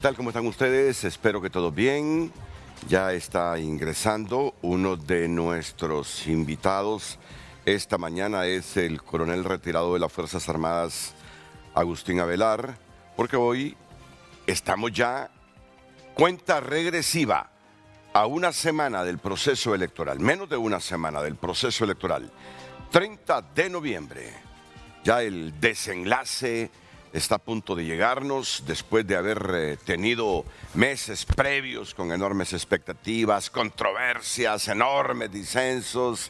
¿Tal? ¿Cómo están ustedes? Espero que todo bien. Ya está ingresando uno de nuestros invitados. Esta mañana es el coronel retirado de las Fuerzas Armadas, Agustín Avelar, porque hoy estamos ya cuenta regresiva a una semana del proceso electoral, menos de una semana del proceso electoral. 30 de noviembre, ya el desenlace está a punto de llegarnos después de haber tenido meses previos con enormes expectativas, controversias, enormes disensos,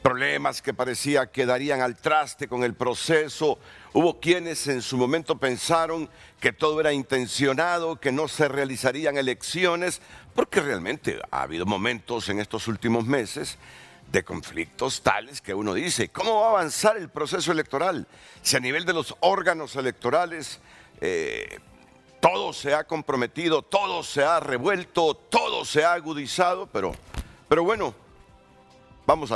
problemas que parecía que darían al traste con el proceso. Hubo quienes en su momento pensaron que todo era intencionado, que no se realizarían elecciones, porque realmente ha habido momentos en estos últimos meses de conflictos tales que uno dice, ¿cómo va a avanzar el proceso electoral? Si a nivel de los órganos electorales todo se ha comprometido, todo se ha revuelto, todo se ha agudizado, pero bueno, vamos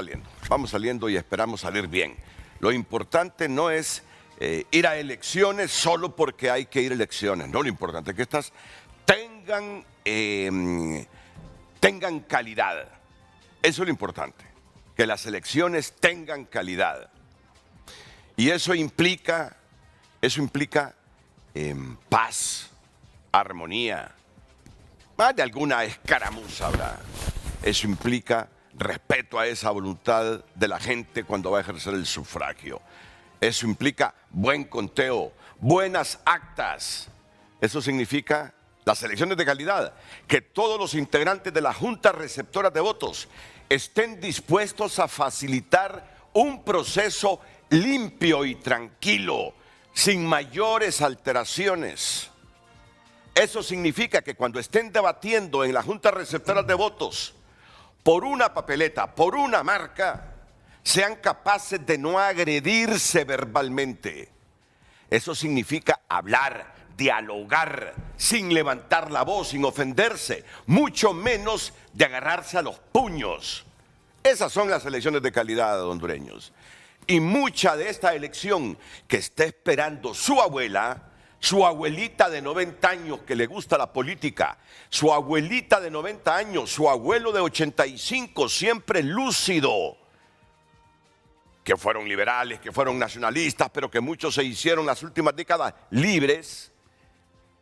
saliendo y esperamos salir bien. Lo importante no es ir a elecciones solo porque hay que ir a elecciones, no, lo importante es que estas tengan calidad, eso es lo importante. Que las elecciones tengan calidad. Y eso implica paz, armonía, más de alguna escaramuza habrá. Eso implica respeto a esa voluntad de la gente cuando va a ejercer el sufragio. Eso implica buen conteo, buenas actas. Eso significa las elecciones de calidad, que todos los integrantes de la Junta Receptora de Votos estén dispuestos a facilitar un proceso limpio y tranquilo, sin mayores alteraciones. Eso significa que cuando estén debatiendo en la Junta Receptora de Votos por una papeleta, por una marca, sean capaces de no agredirse verbalmente. Eso significa hablar, dialogar, sin levantar la voz, sin ofenderse, mucho menos de agarrarse a los puños. Esas son las elecciones de calidad, hondureños. Y mucha de esta elección que está esperando su abuela, su abuelita de 90 años que le gusta la política, su abuelita de 90 años, su abuelo de 85, siempre lúcido, que fueron liberales, que fueron nacionalistas, pero que muchos se hicieron las últimas décadas libres.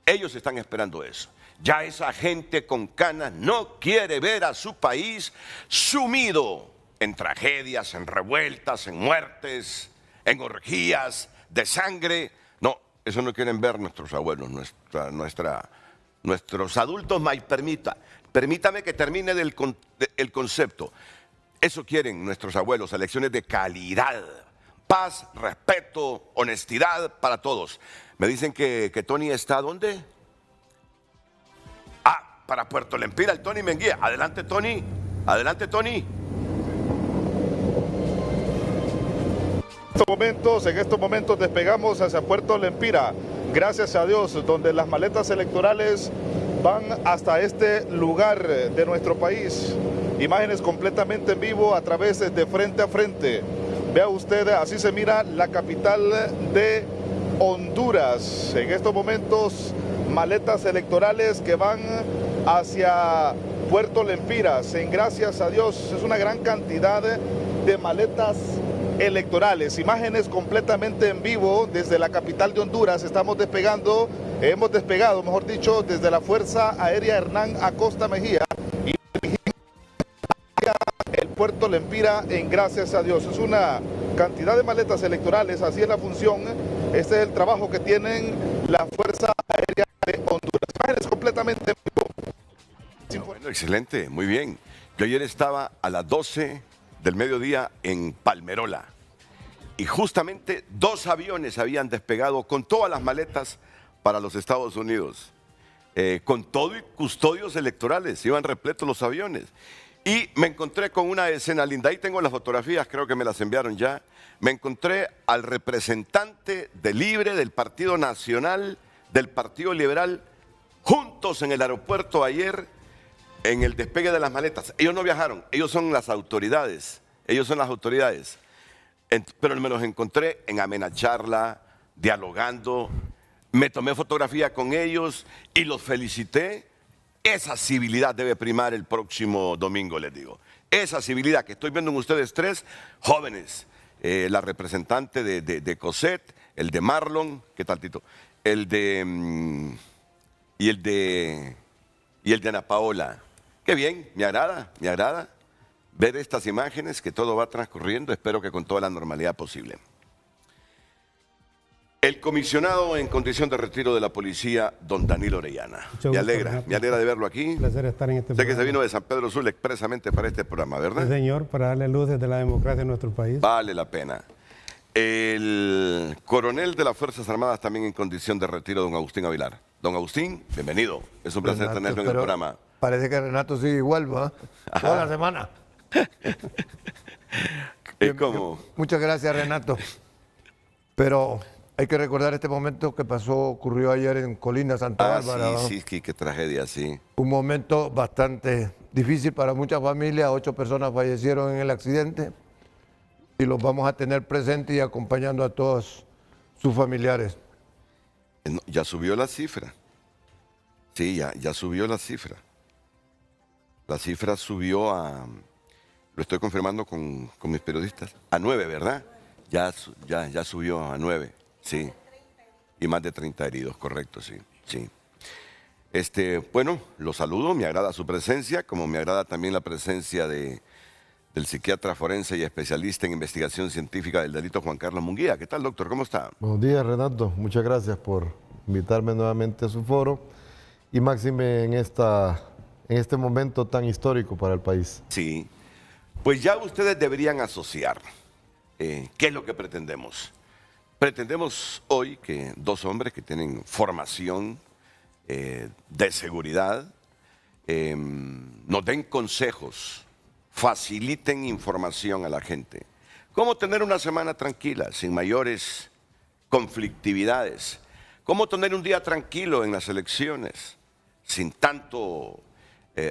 Ellos están esperando eso. Ya esa gente con canas no quiere ver a su país sumido en tragedias, en revueltas, en muertes, en orgías de sangre. No, eso no quieren ver nuestros abuelos, nuestros adultos. Permítame que termine el concepto. Eso quieren nuestros abuelos, elecciones de calidad, paz, respeto, honestidad para todos. Me dicen que Tony está ¿dónde? Para Puerto Lempira, el Tony Menguía. Adelante, Tony. Adelante, Tony. En estos momentos despegamos hacia Puerto Lempira, gracias a Dios, donde las maletas electorales van hasta este lugar de nuestro país. Imágenes completamente en vivo a través de Frente a Frente. Vea usted, así se mira la capital de Honduras. En estos momentos, maletas electorales que van hacia Puerto Lempiras. Gracias a Dios, es una gran cantidad de maletas electorales. Imágenes completamente en vivo desde la capital de Honduras. Hemos despegado, mejor dicho, desde la Fuerza Aérea Hernán Acosta Mejía y el Puerto Lempira en gracias a Dios. Es una cantidad de maletas electorales, así es la función. Este es el trabajo que tienen la Fuerza Aérea de Honduras. Imágenes completamente en vivo. Bueno, excelente, muy bien. Yo ayer estaba a las 12 del mediodía en Palmerola y justamente 2 aviones habían despegado con todas las maletas para los Estados Unidos, con todo y custodios electorales, iban repletos los aviones. Y me encontré con una escena linda, ahí tengo las fotografías, creo que me las enviaron ya. Me encontré al representante de Libre, del Partido Nacional, del Partido Liberal, juntos en el aeropuerto ayer, en el despegue de las maletas. Ellos no viajaron, ellos son las autoridades, pero me los encontré en amena charla, dialogando, me tomé fotografía con ellos y los felicité. Esa civilidad debe primar el próximo domingo, les digo. Esa civilidad que estoy viendo en ustedes tres, jóvenes, la representante de Cosette, el de Marlon, ¿qué tal, Tito? El de y el de Ana Paola. Qué bien, me agrada ver estas imágenes, que todo va transcurriendo, espero que con toda la normalidad posible. El comisionado en condición de retiro de la policía, don Danilo Orellana. Me alegra de verlo aquí. Un placer estar en este programa. Sé que se vino de San Pedro Sula expresamente para este programa, ¿verdad? Sí, señor, para darle luces de la democracia en nuestro país. Vale la pena. El coronel de las Fuerzas Armadas también en condición de retiro, don Agustín Avilar. Don Agustín, bienvenido. Es un placer tenerlo en el programa. Parece que Renato sigue igual, ¿va? Toda la semana. ¿Cómo? Muchas gracias, Renato. Pero hay que recordar este momento que ocurrió ayer en Colina, Santa Bárbara. Sí, qué tragedia, sí. Un momento bastante difícil para muchas familias. 8 personas fallecieron en el accidente y los vamos a tener presentes y acompañando a todos sus familiares. Ya subió la cifra. Sí, ya subió la cifra. La cifra subió a, lo estoy confirmando con mis periodistas, a 9, ¿verdad? Ya subió a 9, sí. Y más de 30 heridos, correcto, sí. Bueno, lo saludo, me agrada su presencia, como me agrada también la presencia del psiquiatra forense y especialista en investigación científica del delito, Juan Carlos Munguía. ¿Qué tal, doctor? ¿Cómo está? Buenos días, Renato. Muchas gracias por invitarme nuevamente a su foro y máxime en este momento tan histórico para el país. Sí, pues ya ustedes deberían asociar qué es lo que pretendemos. Pretendemos hoy que 2 hombres que tienen formación de seguridad nos den consejos, faciliten información a la gente. Cómo tener una semana tranquila, sin mayores conflictividades. Cómo tener un día tranquilo en las elecciones, sin tanto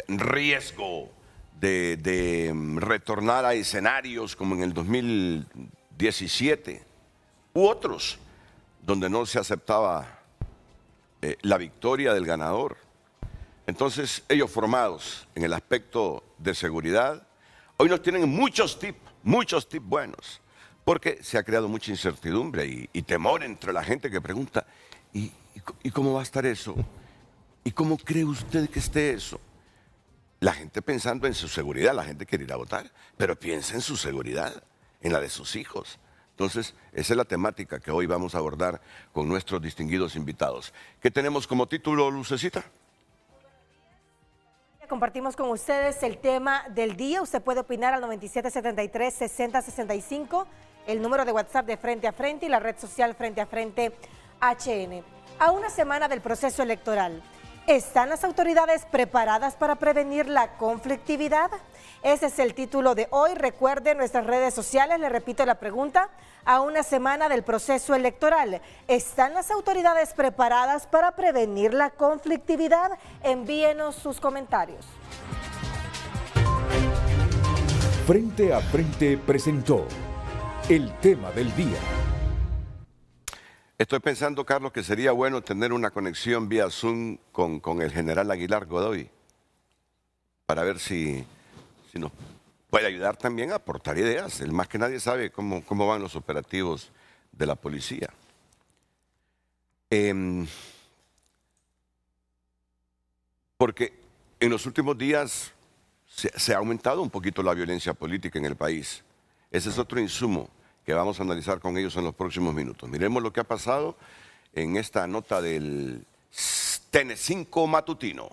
riesgo de retornar a escenarios como en el 2017 u otros, donde no se aceptaba la victoria del ganador. Entonces, ellos formados en el aspecto de seguridad, hoy nos tienen muchos tips buenos, porque se ha creado mucha incertidumbre y temor entre la gente que pregunta, ¿y cómo va a estar eso? ¿Y cómo cree usted que esté eso? La gente pensando en su seguridad, la gente quiere ir a votar, pero piensa en su seguridad, en la de sus hijos. Entonces, esa es la temática que hoy vamos a abordar con nuestros distinguidos invitados. ¿Qué tenemos como título, Lucecita? Compartimos con ustedes el tema del día. Usted puede opinar al 9773-6065, el número de WhatsApp de Frente a Frente y la red social Frente a Frente HN. A una semana del proceso electoral, ¿están las autoridades preparadas para prevenir la conflictividad? Ese es el título de hoy. Recuerde nuestras redes sociales, le repito la pregunta. A una semana del proceso electoral, ¿están las autoridades preparadas para prevenir la conflictividad? Envíenos sus comentarios. Frente a Frente presentó el tema del día. Estoy pensando, Carlos, que sería bueno tener una conexión vía Zoom con el general Aguilar Godoy para ver si nos puede ayudar también a aportar ideas. Él más que nadie sabe cómo van los operativos de la policía. Porque en los últimos días se ha aumentado un poquito la violencia política en el país. Ese es otro insumo que vamos a analizar con ellos en los próximos minutos. Miremos lo que ha pasado en esta nota del TN5 matutino.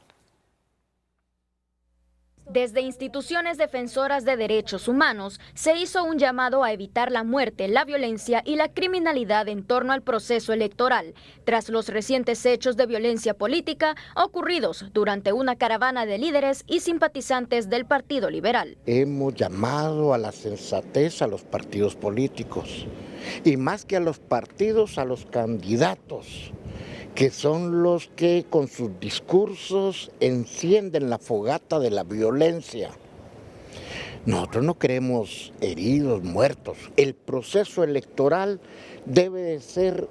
Desde instituciones defensoras de derechos humanos se hizo un llamado a evitar la muerte, la violencia y la criminalidad en torno al proceso electoral, tras los recientes hechos de violencia política ocurridos durante una caravana de líderes y simpatizantes del Partido Liberal. Hemos llamado a la sensatez a los partidos políticos y más que a los partidos, a los candidatos, que son los que con sus discursos encienden la fogata de la violencia. Nosotros no queremos heridos, muertos. El proceso electoral debe de ser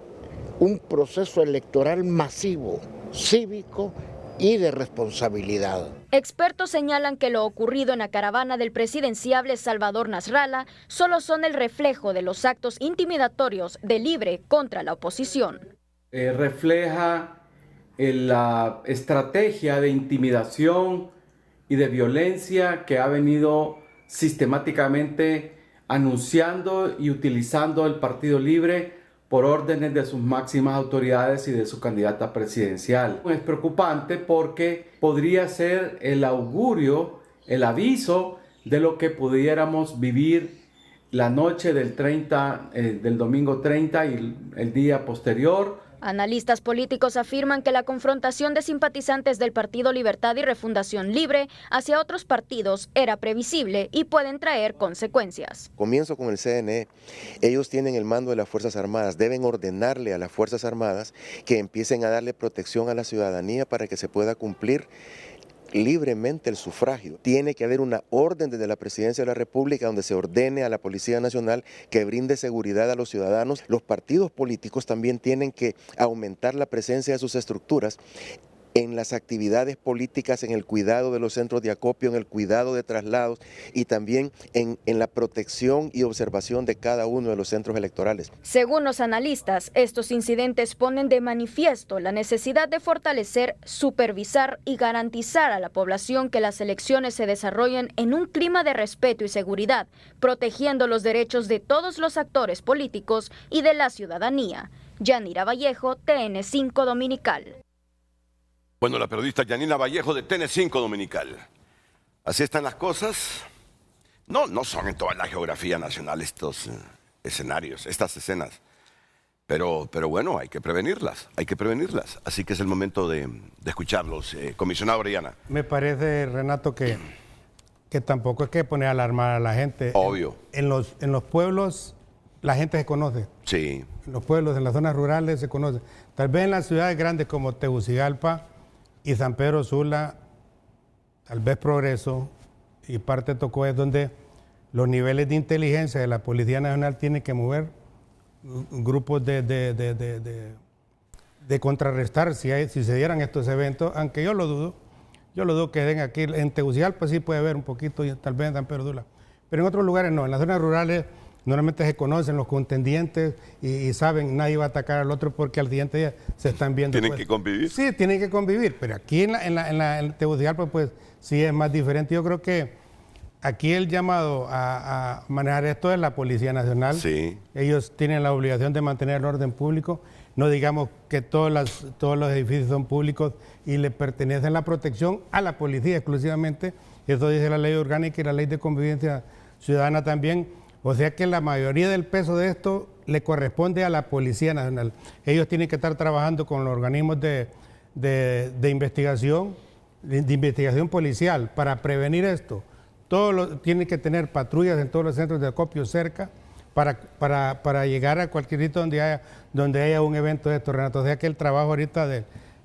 un proceso electoral masivo, cívico y de responsabilidad. Expertos señalan que lo ocurrido en la caravana del presidenciable Salvador Nasralla solo son el reflejo de los actos intimidatorios de Libre contra la oposición. Refleja la estrategia de intimidación y de violencia que ha venido sistemáticamente anunciando y utilizando el Partido Libre por órdenes de sus máximas autoridades y de su candidata presidencial. Es preocupante porque podría ser el augurio, el aviso de lo que pudiéramos vivir la noche del domingo 30 y el día posterior. Analistas políticos afirman que la confrontación de simpatizantes del Partido Libertad y Refundación Libre hacia otros partidos era previsible y pueden traer consecuencias. Comienzo con el CNE. Ellos tienen el mando de las Fuerzas Armadas. Deben ordenarle a las Fuerzas Armadas que empiecen a darle protección a la ciudadanía para que se pueda cumplir libremente el sufragio. Tiene que haber una orden desde la Presidencia de la República donde se ordene a la Policía Nacional que brinde seguridad a los ciudadanos. Los partidos políticos también tienen que aumentar la presencia de sus estructuras en las actividades políticas, en el cuidado de los centros de acopio, en el cuidado de traslados y también en la protección y observación de cada uno de los centros electorales. Según los analistas, estos incidentes ponen de manifiesto la necesidad de fortalecer, supervisar y garantizar a la población que las elecciones se desarrollen en un clima de respeto y seguridad, protegiendo los derechos de todos los actores políticos y de la ciudadanía. Yanira Vallejo, TN5 Dominical. Bueno, la periodista Yanina Vallejo de TN5 Dominical. Así están las cosas. No son en toda la geografía nacional estos escenarios, estas escenas. Pero bueno, hay que prevenirlas. Así que es el momento de escucharlos. Comisionado Orellana. Me parece, Renato, que tampoco es que poner a alarmar a la gente. Obvio. En los pueblos la gente se conoce. Sí. En los pueblos, en las zonas rurales se conoce. Tal vez en las ciudades grandes como Tegucigalpa y San Pedro Sula, tal vez Progreso y parte de Tocó es donde los niveles de inteligencia de la Policía Nacional tienen que mover grupos de contrarrestar si se dieran estos eventos, aunque yo lo dudo que den aquí. En Tegucigalpa sí puede haber un poquito, y tal vez en San Pedro Sula, pero en otros lugares no. En las zonas rurales normalmente se conocen los contendientes y saben, nadie va a atacar al otro porque al siguiente día se están viendo. ¿Tienen que convivir? Sí, tienen que convivir, pero aquí en Tegucigalpa pues sí es más diferente. Yo creo que aquí el llamado a manejar esto es la Policía Nacional. Sí. Ellos tienen la obligación de mantener el orden público. No digamos que todos los edificios son públicos y le pertenecen la protección a la policía exclusivamente. Eso dice la ley orgánica y la ley de convivencia ciudadana también. O sea que la mayoría del peso de esto le corresponde a la Policía Nacional. Ellos tienen que estar trabajando con los organismos de investigación policial para prevenir esto. Tienen que tener patrullas en todos los centros de acopio cerca para llegar a cualquier sitio donde haya un evento de esto, Renato. O sea que el trabajo ahorita,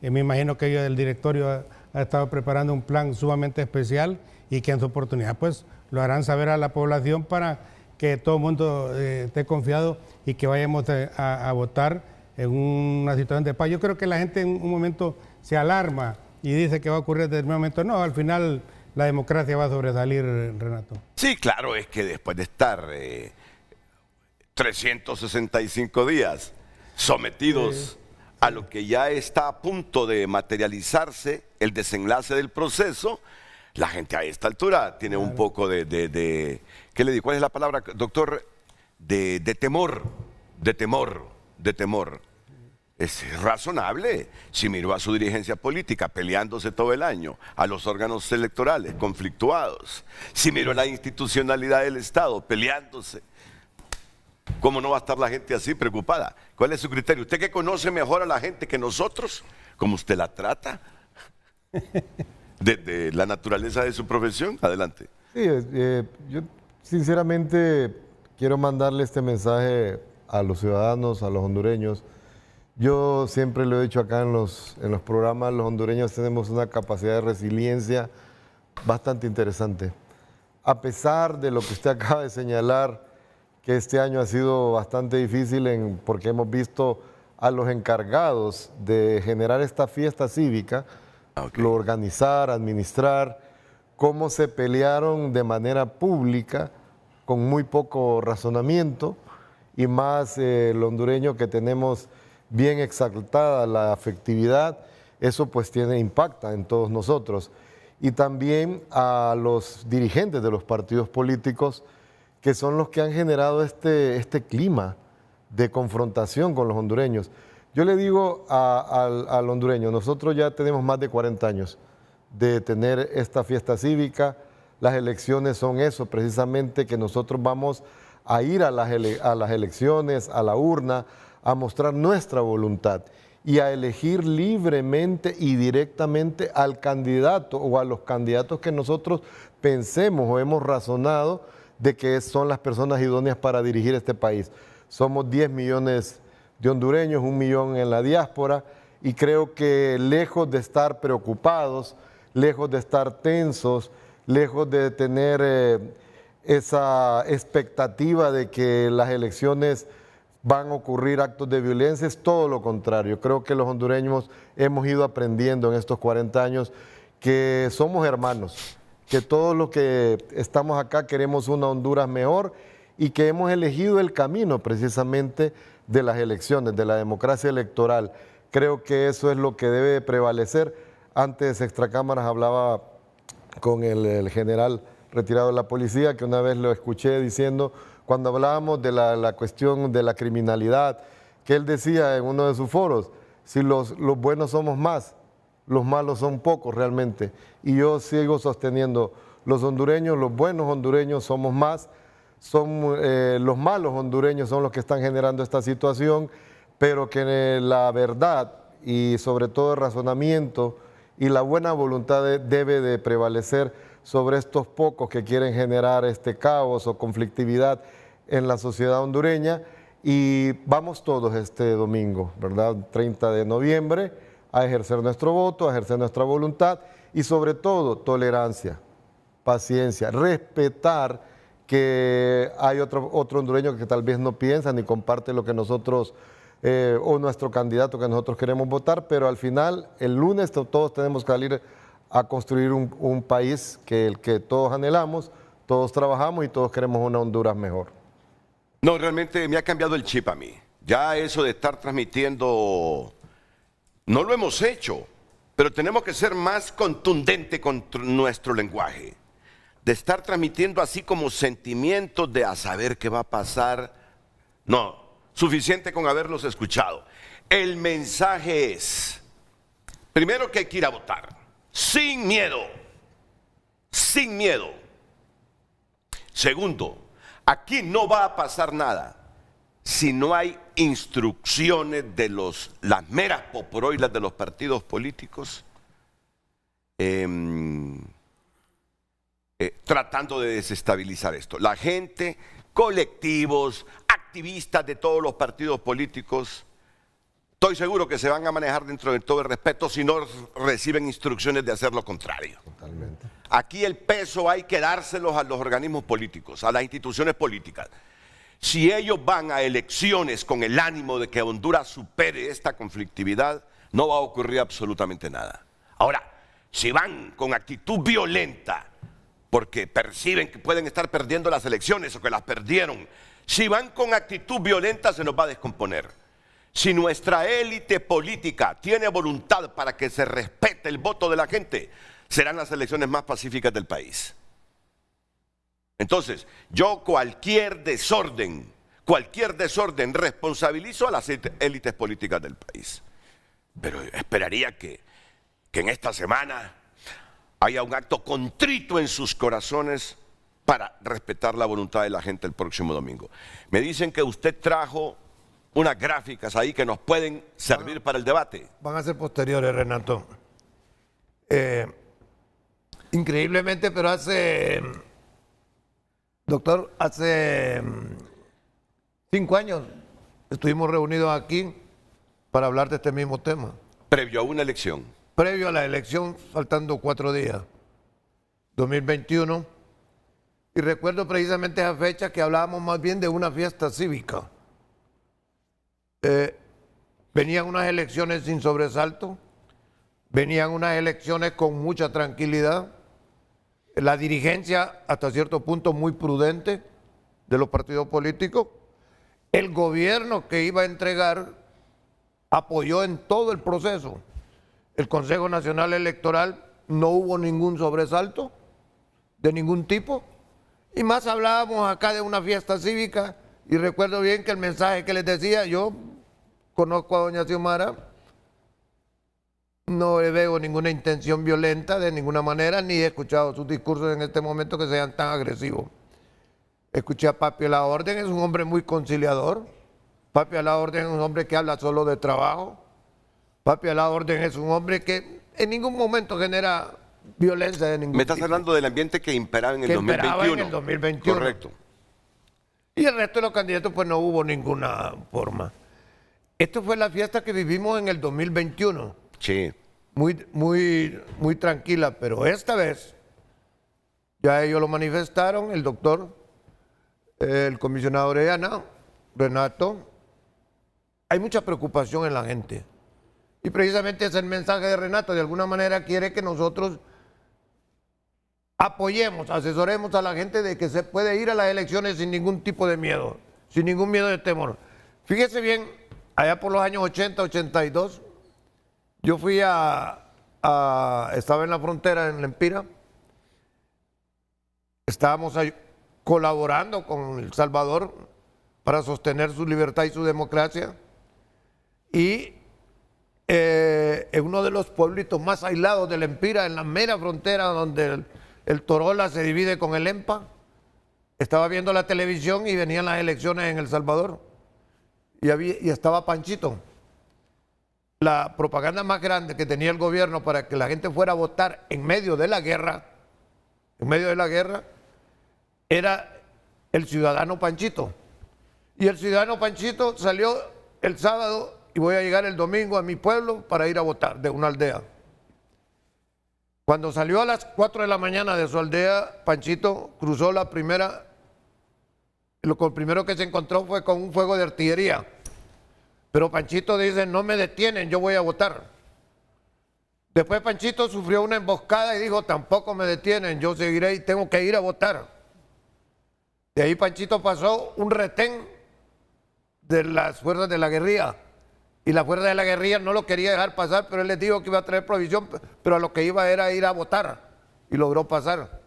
me imagino que ellos del directorio ha estado preparando un plan sumamente especial y que en su oportunidad pues lo harán saber a la población para que todo el mundo esté confiado y que vayamos a votar en una situación de paz. Yo creo que la gente en un momento se alarma y dice que va a ocurrir desde el momento. No, al final la democracia va a sobresalir, Renato. Sí, claro, es que después de estar 365 días sometidos a lo que ya está a punto de materializarse, el desenlace del proceso, la gente a esta altura tiene un poco de ¿qué le digo? ¿Cuál es la palabra, doctor? De temor. Es razonable. Si miró a su dirigencia política peleándose todo el año, a los órganos electorales conflictuados, si miró a la institucionalidad del Estado peleándose, ¿cómo no va a estar la gente así preocupada? ¿Cuál es su criterio? Usted que conoce mejor a la gente que nosotros, ¿cómo usted la trata? De la naturaleza de su profesión. Adelante. Sí, yo sinceramente quiero mandarle este mensaje a los ciudadanos, a los hondureños. Yo siempre lo he dicho acá en los programas, los hondureños tenemos una capacidad de resiliencia bastante interesante. A pesar de lo que usted acaba de señalar, que este año ha sido bastante difícil porque hemos visto a los encargados de generar esta fiesta cívica, lo organizar, administrar, cómo se pelearon de manera pública, con muy poco razonamiento, y más el hondureño que tenemos bien exaltada la afectividad, eso pues impacta en todos nosotros. Y también a los dirigentes de los partidos políticos, que son los que han generado este clima de confrontación con los hondureños. Yo le digo al hondureño, nosotros ya tenemos más de 40 años de tener esta fiesta cívica. Las elecciones son eso, precisamente, que nosotros vamos a ir a las elecciones, a la urna, a mostrar nuestra voluntad y a elegir libremente y directamente al candidato o a los candidatos que nosotros pensemos o hemos razonado de que son las personas idóneas para dirigir este país. Somos 10 millones de hondureños, 1 millón en la diáspora, y creo que lejos de estar preocupados, lejos de estar tensos, lejos de tener esa expectativa de que las elecciones van a ocurrir actos de violencia, es todo lo contrario. Creo que los hondureños hemos ido aprendiendo en estos 40 años que somos hermanos, que todos los que estamos acá queremos una Honduras mejor y que hemos elegido el camino precisamente de las elecciones, de la democracia electoral. Creo que eso es lo que debe prevalecer. Antes, extracámaras, hablaba con el general retirado de la policía, que una vez lo escuché diciendo, cuando hablábamos de la cuestión de la criminalidad, que él decía en uno de sus foros, si los buenos somos más, los malos son pocos realmente. Y yo sigo sosteniendo, los hondureños, los buenos hondureños somos más, los malos hondureños son los que están generando esta situación, pero que la verdad y sobre todo el razonamiento y la buena voluntad debe de prevalecer sobre estos pocos que quieren generar este caos o conflictividad en la sociedad hondureña. Y vamos todos este domingo, ¿verdad? 30 de noviembre, a ejercer nuestro voto, a ejercer nuestra voluntad y sobre todo tolerancia, paciencia, respetar que hay otro hondureño que tal vez no piensa ni comparte lo que nosotros o nuestro candidato que nosotros queremos votar, pero al final el lunes todos tenemos que salir a construir un país el que todos anhelamos, todos trabajamos y todos queremos una Honduras mejor. No, realmente me ha cambiado el chip a mí. Ya eso de estar transmitiendo, no lo hemos hecho, pero tenemos que ser más contundentes con nuestro lenguaje. De estar transmitiendo así como sentimientos de a saber qué va a pasar. No, suficiente con haberlos escuchado. El mensaje es, primero, que hay que ir a votar. Sin miedo, sin miedo. Segundo, aquí no va a pasar nada si no hay instrucciones de las meras poporoilas de los partidos políticos tratando de desestabilizar esto. La gente, colectivos, activistas de todos los partidos políticos, estoy seguro que se van a manejar dentro de todo el respeto si no reciben instrucciones de hacer lo contrario. Totalmente. Aquí el peso hay que dárselos a los organismos políticos, a las instituciones políticas. Si ellos van a elecciones con el ánimo de que Honduras supere esta conflictividad, no va a ocurrir absolutamente nada. Ahora, si van con actitud violenta, porque perciben que pueden estar perdiendo las elecciones o que las perdieron, si van con actitud violenta se nos va a descomponer. Si nuestra élite política tiene voluntad para que se respete el voto de la gente, serán las elecciones más pacíficas del país. Entonces, yo cualquier desorden responsabilizo a las élites políticas del país. Pero esperaría que en esta semana haya un acto contrito en sus corazones para respetar la voluntad de la gente el próximo domingo. Me dicen que usted trajo unas gráficas ahí que nos pueden servir para el debate. Van a ser posteriores, Renato. Increíblemente, pero hace 5 años estuvimos reunidos aquí para hablar de este mismo tema. Previo a una elección. Previo a la elección, faltando 4 días, 2021. Y recuerdo precisamente esa fecha que hablábamos más bien de una fiesta cívica. Venían unas elecciones sin sobresalto, venían unas elecciones con mucha tranquilidad, la dirigencia hasta cierto punto muy prudente de los partidos políticos, el gobierno que iba a entregar apoyó en todo el proceso. El Consejo Nacional Electoral no hubo ningún sobresalto de ningún tipo, y más hablábamos acá de una fiesta cívica, y recuerdo bien que el mensaje que les decía, yo conozco a doña Xiomara, no le veo ninguna intención violenta de ninguna manera, ni he escuchado sus discursos en este momento que sean tan agresivos. Escuché a Papi a la Orden, es un hombre muy conciliador. Papi a la Orden es un hombre que habla solo de trabajo. Papi a la Orden es un hombre que en ningún momento genera violencia de ningún tipo. Me estás hablando del ambiente que imperaba en el 2021. Imperaba en el 2021. Correcto. Y el resto de los candidatos pues no hubo ninguna forma. Esto fue la fiesta que vivimos en el 2021. Sí. Muy tranquila, pero esta vez ya ellos lo manifestaron, el doctor, el comisionado Orellana, Renato. Hay mucha preocupación en la gente. Y precisamente es el mensaje de Renato, de alguna manera quiere que nosotros apoyemos, asesoremos a la gente de que se puede ir a las elecciones sin ningún tipo de miedo, sin ningún miedo de temor. Fíjese bien, allá por los años 80, 82, yo fui estaba en la frontera en Lempira, estábamos ahí colaborando con El Salvador para sostener su libertad y su democracia, y en uno de los pueblitos más aislados de Lempira, en la mera frontera donde el Torola se divide con el Lempa, estaba viendo la televisión y venían las elecciones en El Salvador, y estaba Panchito. La propaganda más grande que tenía el gobierno para que la gente fuera a votar en medio de la guerra, era el ciudadano Panchito. Y el ciudadano Panchito salió el sábado y voy a llegar el domingo a mi pueblo para ir a votar de una aldea. Cuando salió a las 4 de la mañana de su aldea, Panchito cruzó lo primero que se encontró fue con un fuego de artillería. Pero Panchito dice, no me detienen, yo voy a votar. Después Panchito sufrió una emboscada y dijo, tampoco me detienen, yo seguiré y tengo que ir a votar. De ahí Panchito pasó un retén de las fuerzas de la guerrilla. Y la fuerza de la guerrilla no lo quería dejar pasar, pero él les dijo que iba a traer provisión, pero a lo que iba era ir a votar. Y logró pasar.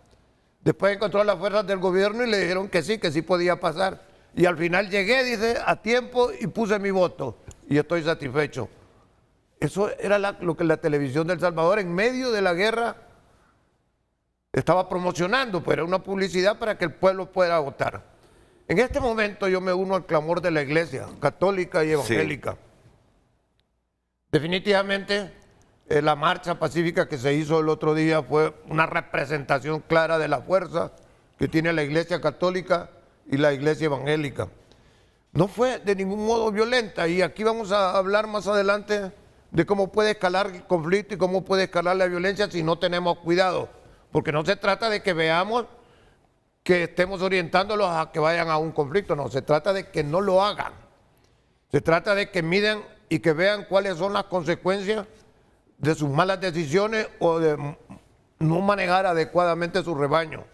Después encontró a las fuerzas del gobierno y le dijeron que sí podía pasar. Y al final llegué, dice, a tiempo y puse mi voto. Y estoy satisfecho. Eso era lo que la televisión de El Salvador en medio de la guerra estaba promocionando, pues era una publicidad para que el pueblo pueda votar. En este momento yo me uno al clamor de la iglesia católica y evangélica. Sí. Definitivamente la marcha pacífica que se hizo el otro día fue una representación clara de la fuerza que tiene la iglesia católica y la iglesia evangélica. No fue de ningún modo violenta, y aquí vamos a hablar más adelante de cómo puede escalar el conflicto y cómo puede escalar la violencia si no tenemos cuidado, porque no se trata de que veamos que estemos orientándolos a que vayan a un conflicto, no, se trata de que no lo hagan, se trata de que midan y que vean cuáles son las consecuencias de sus malas decisiones o de no manejar adecuadamente su rebaño.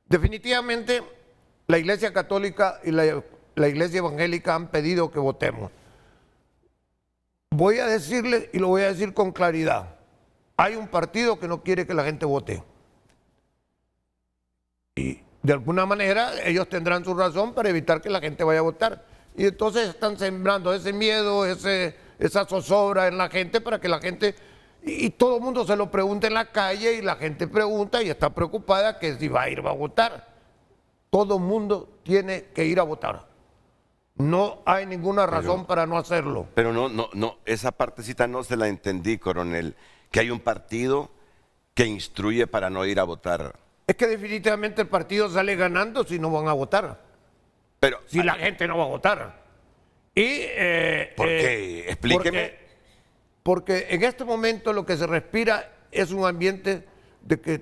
Definitivamente la Iglesia Católica y la Iglesia Evangélica han pedido que votemos. Voy a decirles, y lo voy a decir con claridad, hay un partido que no quiere que la gente vote. Y de alguna manera ellos tendrán su razón para evitar que la gente vaya a votar. Y entonces están sembrando ese miedo, esa zozobra en la gente para que la gente... Y todo el mundo se lo pregunta en la calle y la gente pregunta y está preocupada que si va a votar. Todo el mundo tiene que ir a votar. No hay ninguna razón para no hacerlo. Pero no, esa partecita no se la entendí, coronel. Que hay un partido que instruye para no ir a votar. Es que definitivamente el partido sale ganando si no van a votar. Pero si la gente no va a votar. Y, ¿por qué? Explíqueme. Porque en este momento lo que se respira es un ambiente de que,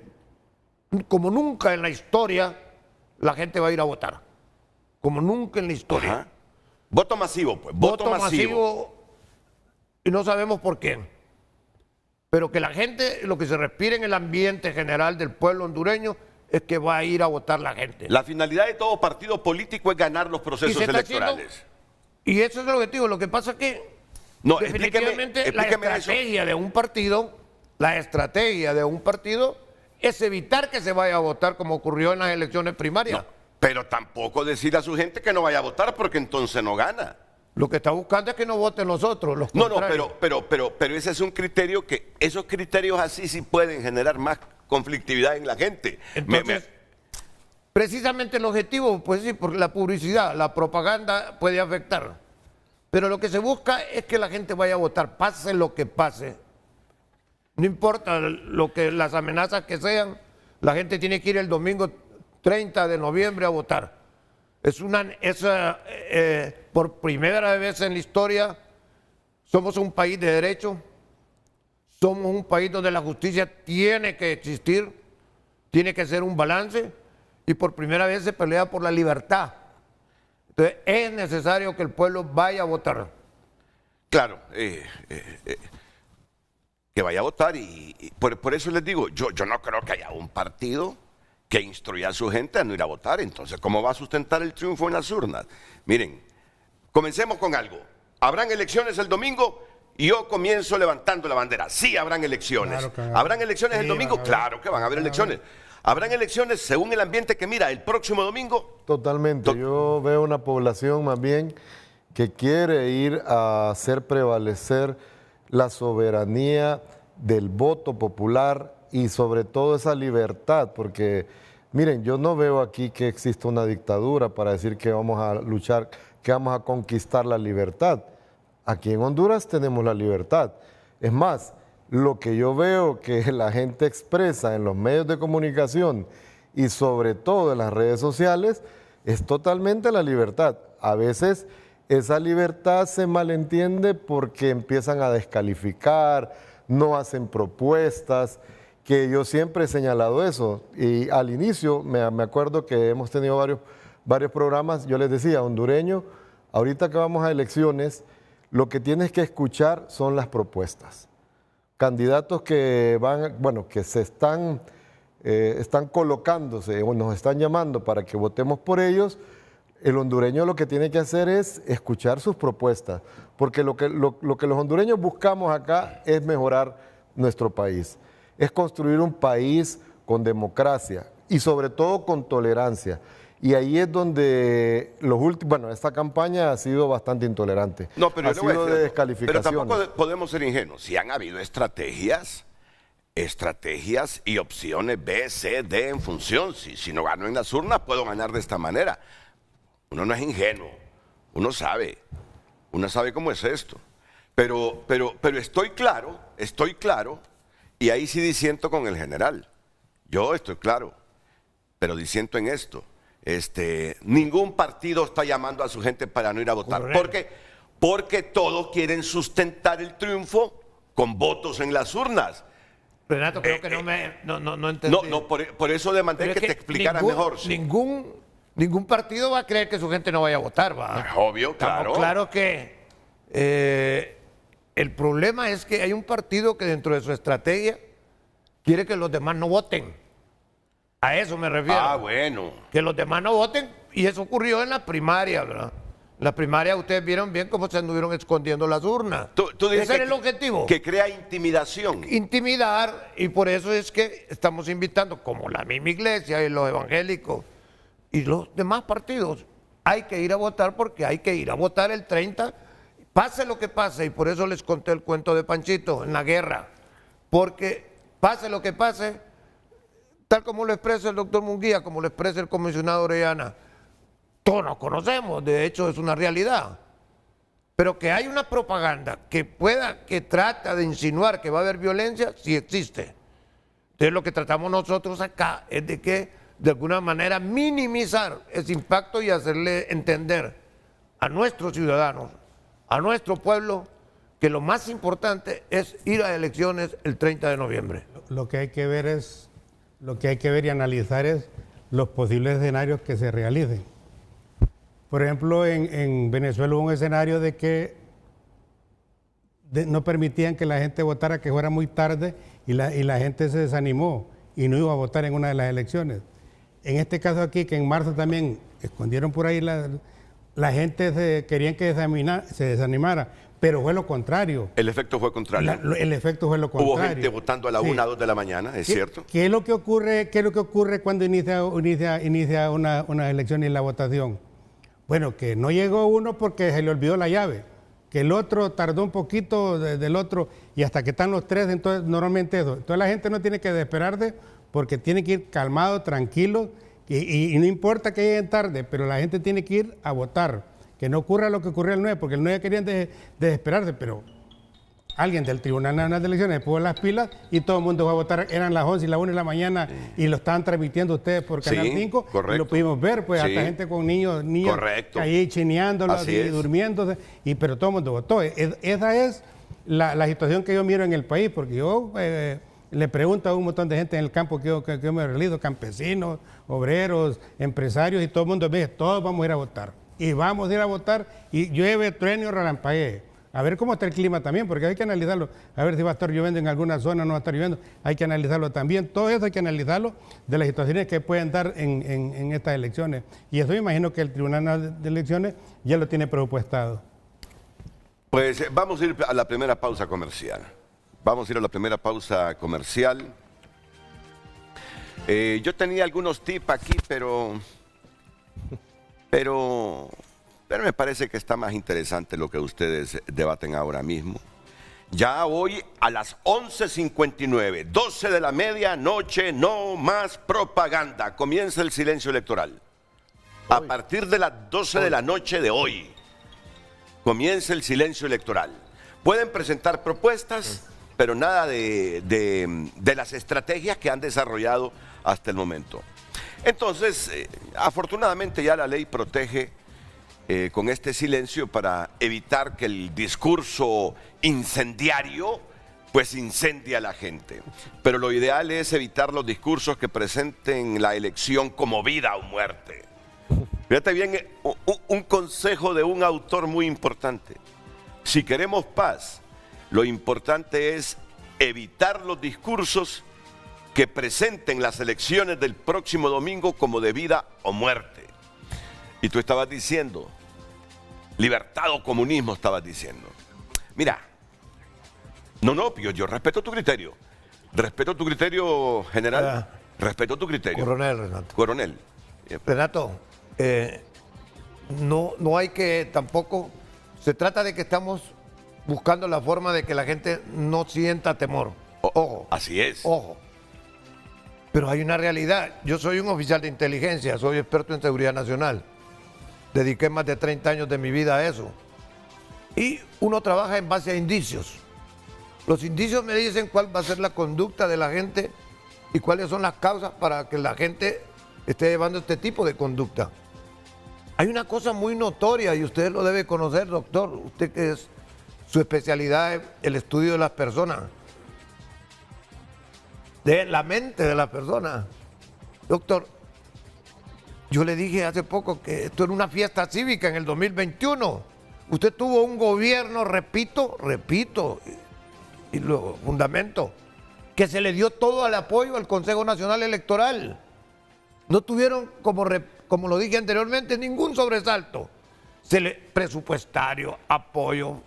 como nunca en la historia, la gente va a ir a votar. Como nunca en la historia. Ajá. Voto masivo, pues. Voto masivo. y no sabemos por qué. Pero que la gente, lo que se respira en el ambiente general del pueblo hondureño es que va a ir a votar la gente. La finalidad de todo partido político es ganar los procesos electorales. Y eso es el objetivo. Lo que pasa es que no, definitivamente explíqueme la estrategia de un partido, es evitar que se vaya a votar como ocurrió en las elecciones primarias. No, pero tampoco decir a su gente que no vaya a votar porque entonces no gana. Lo que está buscando es que no voten nosotros, los No, contrarios. pero ese es un criterio que, esos criterios así sí pueden generar más conflictividad en la gente. Entonces, precisamente el objetivo, pues sí, por la publicidad, la propaganda puede afectar. Pero lo que se busca es que la gente vaya a votar, pase lo que pase. No importa las amenazas que sean, la gente tiene que ir el domingo 30 de noviembre a votar. Por primera vez en la historia, somos un país de derecho, somos un país donde la justicia tiene que existir, tiene que ser un balance, y por primera vez se pelea por la libertad. Entonces es necesario que el pueblo vaya a votar. Claro, que vaya a votar y por eso les digo, yo no creo que haya un partido que instruya a su gente a no ir a votar. Entonces, ¿cómo va a sustentar el triunfo en las urnas? Miren, comencemos con algo. ¿Habrán elecciones el domingo? Y yo comienzo levantando la bandera. Sí, habrán elecciones. Claro, ¿Habrán elecciones el domingo? Claro que van a haber elecciones. ¿Habrán elecciones según el ambiente que mira el próximo domingo? Totalmente. Yo veo una población más bien que quiere ir a hacer prevalecer la soberanía del voto popular y sobre todo esa libertad, porque miren, yo no veo aquí que exista una dictadura para decir que vamos a luchar, que vamos a conquistar la libertad. Aquí en Honduras tenemos la libertad. Es más, lo que yo veo que la gente expresa en los medios de comunicación y sobre todo en las redes sociales es totalmente la libertad. A veces esa libertad se malentiende porque empiezan a descalificar, no hacen propuestas, que yo siempre he señalado eso. Y al inicio, me acuerdo que hemos tenido varios programas, yo les decía, hondureño, ahorita que vamos a elecciones, lo que tienes que escuchar son las propuestas. Candidatos que que se están colocándose o nos están llamando para que votemos por ellos. El hondureño lo que tiene que hacer es escuchar sus propuestas, porque lo que los hondureños buscamos acá es mejorar nuestro país, es construir un país con democracia y sobre todo con tolerancia. Y ahí es donde esta campaña ha sido bastante intolerante. No, pero ha sido de descalificaciones. Pero tampoco podemos ser ingenuos. Si han habido estrategias y opciones B, C, D en función. Si no gano en las urnas, puedo ganar de esta manera. Uno no es ingenuo, uno sabe cómo es esto. Pero estoy claro, y ahí sí disiento con el general. Yo estoy claro, pero disiento en esto. Ningún partido está llamando a su gente para no ir a votar. Porque todos quieren sustentar el triunfo con votos en las urnas. Renato, creo que no entendí. No, por eso demandé que te explicara mejor. Sí. Ningún partido va a creer que su gente no vaya a votar, ¿va? Es obvio, claro. Claro que el problema es que hay un partido que dentro de su estrategia quiere que los demás no voten. A eso me refiero. Ah, bueno. Que los demás no voten, y eso ocurrió en la primaria, ¿verdad? En la primaria ustedes vieron bien cómo se anduvieron escondiendo las urnas. Tú dices ese era el objetivo. Que crea intimidación. Intimidar, y por eso es que estamos invitando, como la misma iglesia y los evangélicos y los demás partidos, hay que ir a votar porque hay que ir a votar el 30, pase lo que pase, y por eso les conté el cuento de Panchito en la guerra, porque pase lo que pase, tal como lo expresa el doctor Munguía, como lo expresa el comisionado Orellana, todos nos conocemos, de hecho es una realidad, pero que hay una propaganda que trata de insinuar que va a haber violencia, sí existe. Entonces lo que tratamos nosotros acá es de que de alguna manera minimizar ese impacto y hacerle entender a nuestros ciudadanos, a nuestro pueblo, que lo más importante es ir a elecciones el 30 de noviembre. Lo que hay que ver y analizar es los posibles escenarios que se realicen. Por ejemplo, en Venezuela hubo un escenario de que no permitían que la gente votara, que fuera muy tarde, y la gente se desanimó y no iba a votar en una de las elecciones. En este caso aquí, que en marzo también escondieron por ahí, la gente querían que se desanimara, pero fue lo contrario. El efecto fue contrario. El efecto fue lo contrario. Hubo gente votando a la 1, 2 de la mañana, ¿es cierto? ¿Qué es lo que ocurre cuando inicia una elección y la votación? Bueno, que no llegó uno porque se le olvidó la llave, que el otro tardó un poquito del otro, y hasta que están los tres, entonces normalmente eso. Entonces la gente no tiene que desesperarse porque tiene que ir calmado, tranquilo, y no importa que lleguen tarde, pero la gente tiene que ir a votar. Que no ocurra lo que ocurrió el 9, porque el 9 querían desesperarse, pero alguien del Tribunal Nacional de Elecciones puso las pilas y todo el mundo fue a votar. Eran las 11 y las 1 de la mañana y lo estaban transmitiendo ustedes por Canal 5. Correcto. Y lo pudimos ver, pues hasta gente con niños ahí chineándolos y durmiéndose, pero todo el mundo votó. Esa es la situación que yo miro en el país, porque yo le pregunto a un montón de gente en el campo que yo me he realizado, campesinos, obreros, empresarios, y todo el mundo me dice, todos vamos a ir a votar. Y vamos a ir a votar, y llueve, truene o relampaguee. A ver cómo está el clima también, porque hay que analizarlo. A ver si va a estar lloviendo en alguna zona o no va a estar lloviendo. Hay que analizarlo también. Todo eso hay que analizarlo de las situaciones que pueden dar en estas elecciones. Y eso me imagino que el Tribunal Nacional de Elecciones ya lo tiene presupuestado. Pues vamos a ir a la primera pausa comercial. Yo tenía algunos tips aquí, pero me parece que está más interesante lo que ustedes debaten ahora mismo. Ya hoy a las 11:59, 12 de la medianoche, no más propaganda. Comienza el silencio electoral. A partir de las 12 de la noche de hoy, comienza el silencio electoral. Pueden presentar propuestas, pero nada de las estrategias que han desarrollado hasta el momento. Entonces, afortunadamente ya la ley protege con este silencio para evitar que el discurso incendiario pues incendie a la gente. Pero lo ideal es evitar los discursos que presenten la elección como vida o muerte. Fíjate bien, un consejo de un autor muy importante. Si queremos paz, lo importante es evitar los discursos que presenten las elecciones del próximo domingo como de vida o muerte. Y tú estabas diciendo, libertad o comunismo estabas diciendo. Mira, yo respeto tu criterio. Respeto tu criterio, general. Respeto tu criterio. Coronel Renato. Coronel. Renato, no hay que tampoco, se trata de que estamos buscando la forma de que la gente no sienta temor. Ojo. Así es. Ojo. Pero hay una realidad. Yo soy un oficial de inteligencia, soy experto en seguridad nacional. Dediqué más de 30 años de mi vida a eso. Y uno trabaja en base a indicios. Los indicios me dicen cuál va a ser la conducta de la gente y cuáles son las causas para que la gente esté llevando este tipo de conducta. Hay una cosa muy notoria y usted lo debe conocer, doctor. Usted que es su especialidad es el estudio de las personas. De la mente de la persona. Doctor, yo le dije hace poco que esto era una fiesta cívica en el 2021. Usted tuvo un gobierno, repito, y lo fundamento, que se le dio todo el apoyo al Consejo Nacional Electoral. No tuvieron, como lo dije anteriormente, ningún sobresalto. Presupuestario, apoyo.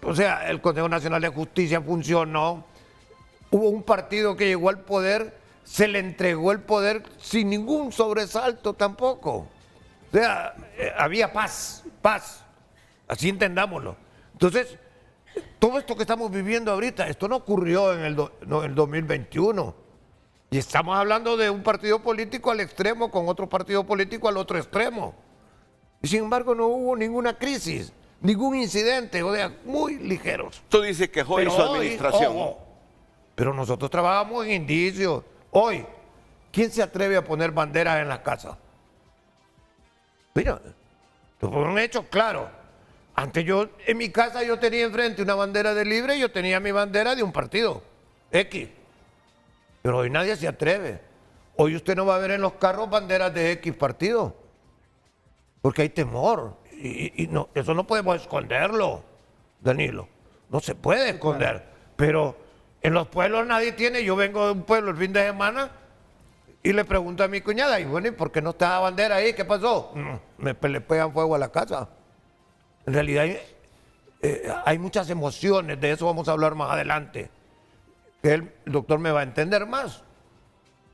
O sea, el Consejo Nacional de Justicia funcionó. Hubo un partido que llegó al poder, se le entregó el poder sin ningún sobresalto tampoco. O sea, había paz. Así entendámoslo. Entonces, todo esto que estamos viviendo ahorita, esto no ocurrió en el 2021. Y estamos hablando de un partido político al extremo con otro partido político al otro extremo. Y sin embargo no hubo ninguna crisis, ningún incidente, o sea, muy ligeros. Tú dices que hoy su administración. Pero nosotros trabajamos en indicios. Hoy, ¿quién se atreve a poner banderas en las casas? Mira, esto fue un hecho claro. Antes en mi casa yo tenía enfrente una bandera de Libre y yo tenía mi bandera de un partido, X. Pero hoy nadie se atreve. Hoy usted no va a ver en los carros banderas de X partido. Porque hay temor. Y no, eso no podemos esconderlo, Danilo. no se puede esconder. Pero en los pueblos nadie tiene. Yo vengo de un pueblo el fin de semana y le pregunto a mi cuñada, y bueno, ¿y por qué no está la bandera ahí? ¿Qué pasó? Le pegan fuego a la casa. En realidad hay muchas emociones, de eso vamos a hablar más adelante. El doctor me va a entender más,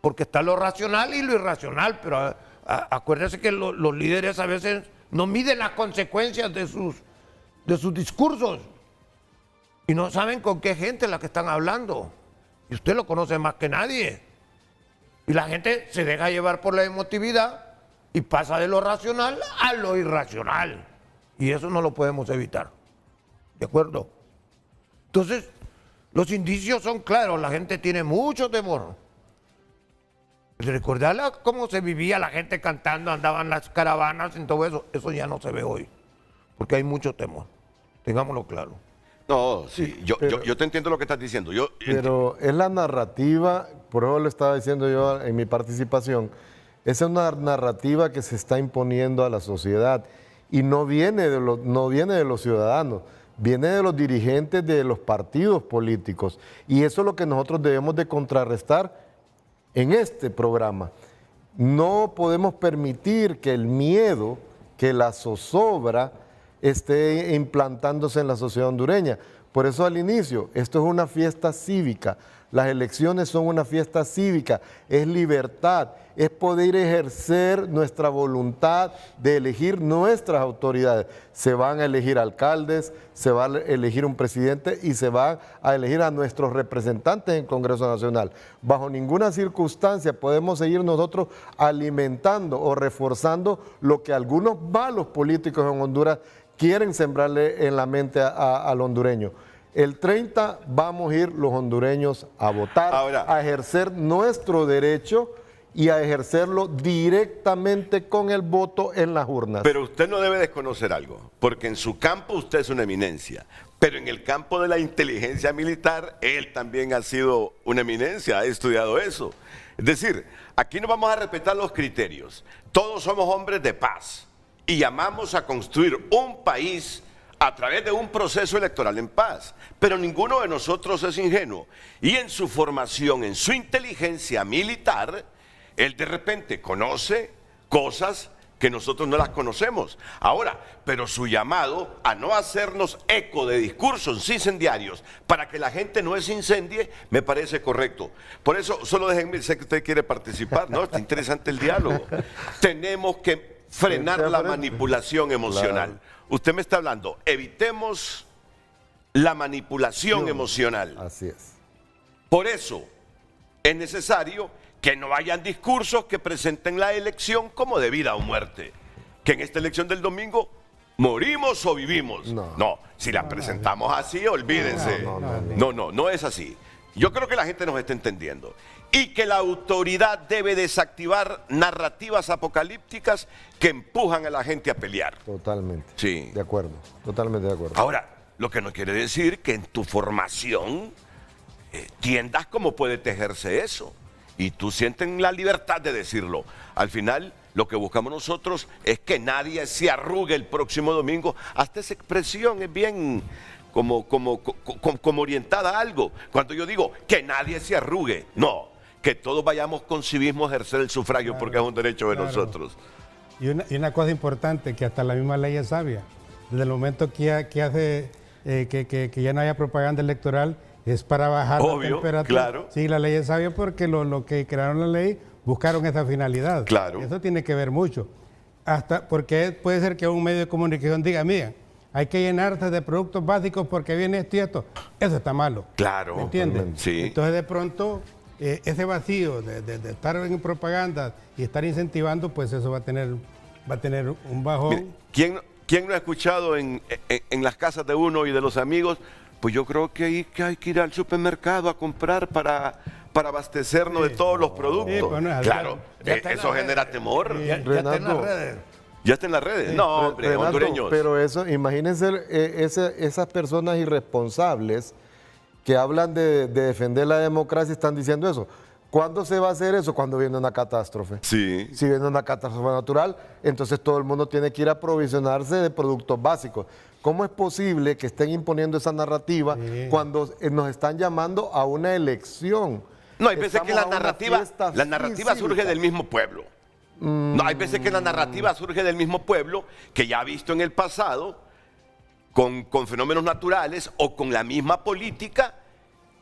porque está lo racional y lo irracional, pero acuérdense que los líderes a veces no miden las consecuencias de sus discursos y no saben con qué gente es la que están hablando. Y usted lo conoce más que nadie. Y la gente se deja llevar por la emotividad y pasa de lo racional a lo irracional. Y eso no lo podemos evitar. ¿De acuerdo? Entonces, los indicios son claros, la gente tiene mucho temor. Recordarle cómo se vivía la gente cantando, andaban las caravanas y todo eso ya no se ve hoy, porque hay mucho temor, tengámoslo claro. No, sí, yo te entiendo lo que estás diciendo. Pero es la narrativa, por eso lo estaba diciendo yo en mi participación, es una narrativa que se está imponiendo a la sociedad y no viene de los ciudadanos. Viene de los dirigentes de los partidos políticos y eso es lo que nosotros debemos de contrarrestar en este programa. No podemos permitir que el miedo, que la zozobra esté implantándose en la sociedad hondureña. Por eso al inicio, esto es una fiesta cívica, las elecciones son una fiesta cívica, es libertad, es poder ejercer nuestra voluntad de elegir nuestras autoridades. Se van a elegir alcaldes, se va a elegir un presidente y se van a elegir a nuestros representantes en el Congreso Nacional. Bajo ninguna circunstancia podemos seguir nosotros alimentando o reforzando lo que algunos malos políticos en Honduras quieren sembrarle en la mente al hondureño. El 30 vamos a ir los hondureños a votar, a ejercer nuestro derecho y a ejercerlo directamente con el voto en las urnas. Pero usted no debe desconocer algo, porque en su campo usted es una eminencia, pero en el campo de la inteligencia militar, él también ha sido una eminencia, ha estudiado eso. Es decir, aquí no vamos a respetar los criterios, todos somos hombres de paz y llamamos a construir un país a través de un proceso electoral en paz, pero ninguno de nosotros es ingenuo y en su formación, en su inteligencia militar, él de repente conoce cosas que nosotros no las conocemos. Ahora, pero su llamado a no hacernos eco de discursos incendiarios para que la gente no se incendie, me parece correcto. Por eso, solo déjenme, sé que usted quiere participar, ¿no? Está interesante el diálogo. Tenemos que frenar la manipulación emocional. Claro. Usted me está hablando, evitemos la manipulación emocional. Así es. Por eso es necesario que no hayan discursos que presenten la elección como de vida o muerte. Que en esta elección del domingo morimos o vivimos. No, si la presentamos así, olvídense. No es así. Yo creo que la gente nos está entendiendo. Y que la autoridad debe desactivar narrativas apocalípticas que empujan a la gente a pelear. Totalmente. Sí. De acuerdo, totalmente de acuerdo. Ahora, lo que no quiere decir que en tu formación tiendas cómo puede tejerse eso. Y tú sientes la libertad de decirlo. Al final, lo que buscamos nosotros es que nadie se arrugue el próximo domingo. Hasta esa expresión es bien como orientada a algo. Cuando yo digo que nadie se arrugue, no, que todos vayamos con civismo a ejercer el sufragio, claro, porque es un derecho de nosotros. Y una cosa importante, que hasta la misma ley es sabia. Desde el momento que hace que ya no haya propaganda electoral, es para bajar la temperatura. Claro. Sí, la ley es sabia porque lo que crearon la ley buscaron esa finalidad. Claro. Eso tiene que ver mucho. Hasta porque puede ser que un medio de comunicación diga, miren, hay que llenarse de productos básicos porque viene esto y esto. Eso está malo. Claro. ¿Me entiendes? Sí. Entonces de pronto ese vacío de estar en propaganda y estar incentivando, pues eso va a tener un bajón. Mire, ¿quién no ha escuchado en las casas de uno y de los amigos? Pues yo creo que hay que ir al supermercado a comprar para abastecernos de todos los productos. Sí, pues no, claro, eso genera temor. Ya está en las redes. ¿Ya está en las redes? Sí, no, hombre, Renato, hondureños. Pero eso, imagínense esas personas irresponsables que hablan de defender la democracia están diciendo eso. ¿Cuándo se va a hacer eso? Cuando viene una catástrofe. Sí. Si viene una catástrofe natural, entonces todo el mundo tiene que ir a aprovisionarse de productos básicos. ¿Cómo es posible que estén imponiendo esa narrativa cuando nos están llamando a una elección? No, hay veces que la Estamos a una narrativa surge del mismo pueblo. No, hay veces que la narrativa surge del mismo pueblo que ya ha visto en el pasado con fenómenos naturales o con la misma política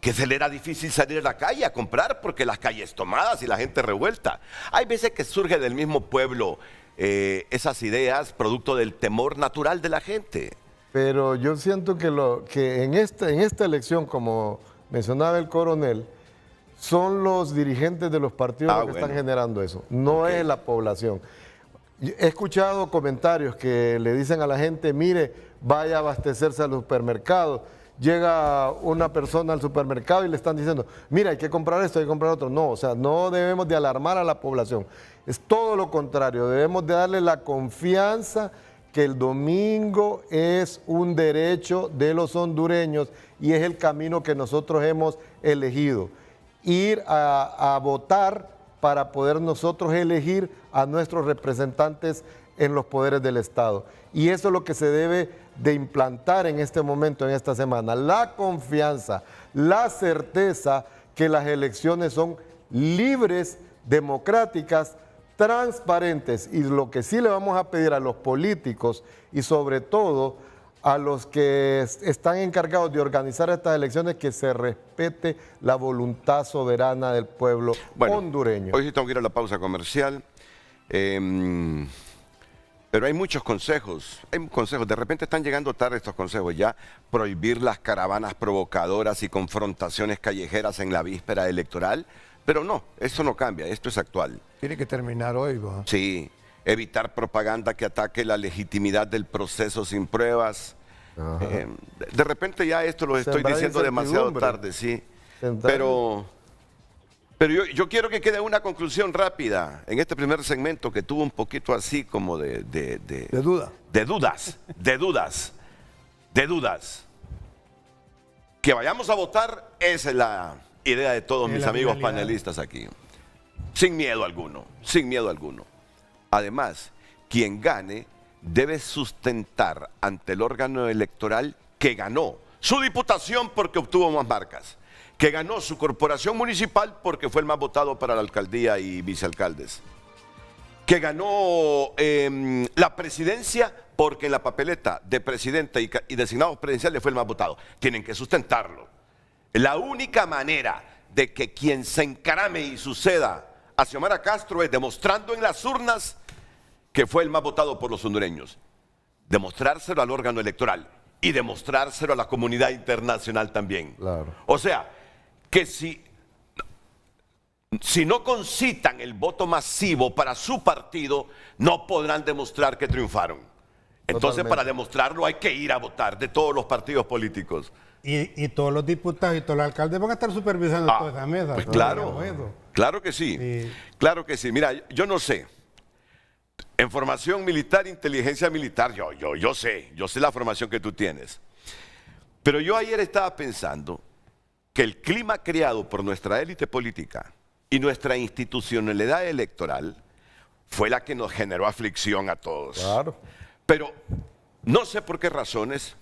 que se le era difícil salir a la calle a comprar porque las calles tomadas y la gente revuelta. Hay veces que surge del mismo pueblo esas ideas producto del temor natural de la gente. Pero yo siento que en esta elección, como mencionaba el coronel, son los dirigentes de los partidos los que están generando eso, no es la población. He escuchado comentarios que le dicen a la gente, mire, vaya a abastecerse a los supermercados. Llega una persona al supermercado y le están diciendo, mira, hay que comprar esto, hay que comprar otro. No, o sea, no debemos de alarmar a la población. Es todo lo contrario, debemos de darle la confianza que el domingo es un derecho de los hondureños y es el camino que nosotros hemos elegido. Ir a votar para poder nosotros elegir a nuestros representantes en los poderes del Estado. Y eso es lo que se debe de implantar en este momento, en esta semana. La confianza, la certeza que las elecciones son libres, democráticas, transparentes. Y lo que sí le vamos a pedir a los políticos y sobre todo a los que están encargados de organizar estas elecciones, que se respete la voluntad soberana del pueblo hondureño. Hoy sí tengo que ir a la pausa comercial, pero hay muchos consejos, de repente están llegando tarde estos consejos ya, prohibir las caravanas provocadoras y confrontaciones callejeras en la víspera electoral, pero no, esto no cambia, esto es actual. Tiene que terminar hoy, ¿va? Sí. Evitar propaganda que ataque la legitimidad del proceso sin pruebas. De repente ya esto lo estoy diciendo demasiado tarde, sí. Pero yo quiero que quede una conclusión rápida en este primer segmento que tuvo un poquito así como de dudas. Que vayamos a votar, esa es la idea de todos mis amigos panelistas aquí. Sin miedo alguno, sin miedo alguno. Además, quien gane debe sustentar ante el órgano electoral que ganó su diputación porque obtuvo más marcas, que ganó su corporación municipal porque fue el más votado para la alcaldía y vicealcaldes, que ganó la presidencia porque en la papeleta de presidente y designados presidenciales fue el más votado. Tienen que sustentarlo. La única manera de que quien se encarame y suceda a Xiomara Castro es demostrando en las urnas que fue el más votado por los hondureños, demostrárselo al órgano electoral y demostrárselo a la comunidad internacional también. Claro. O sea, que si no concitan el voto masivo para su partido, no podrán demostrar que triunfaron. Entonces, para demostrarlo hay que ir a votar de todos los partidos políticos. Y todos los diputados y todos los alcaldes van a estar supervisando toda esa mesa. Pues claro, claro que sí, claro que sí. Mira, yo no sé. En formación militar, inteligencia militar, yo sé la formación que tú tienes. Pero yo ayer estaba pensando que el clima creado por nuestra élite política y nuestra institucionalidad electoral fue la que nos generó aflicción a todos. Claro. Pero no sé por qué razones,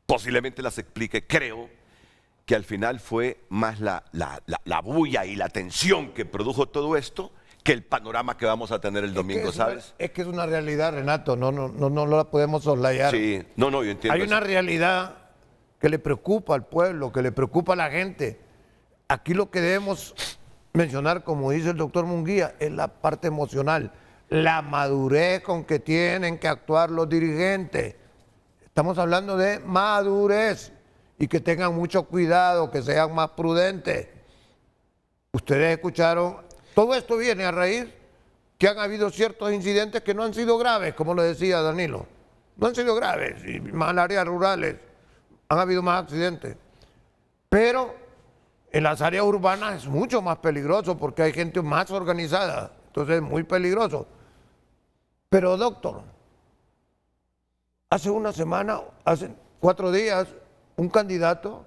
posiblemente las explique, creo que al final fue más la bulla y la tensión que produjo todo esto que el panorama que vamos a tener el domingo, ¿sabes? Es que es una realidad, Renato, no la podemos soslayar. Sí, yo entiendo. Hay una realidad que le preocupa al pueblo, que le preocupa a la gente. Aquí lo que debemos mencionar, como dice el doctor Munguía, es la parte emocional, la madurez con que tienen que actuar los dirigentes. Estamos hablando de madurez y que tengan mucho cuidado, que sean más prudentes. Ustedes escucharon. Todo esto viene a raíz que han habido ciertos incidentes que no han sido graves, como lo decía Danilo. No han sido graves, y más en áreas rurales han habido más accidentes. Pero en las áreas urbanas es mucho más peligroso porque hay gente más organizada. Entonces es muy peligroso. Pero doctor, hace 4 días, un candidato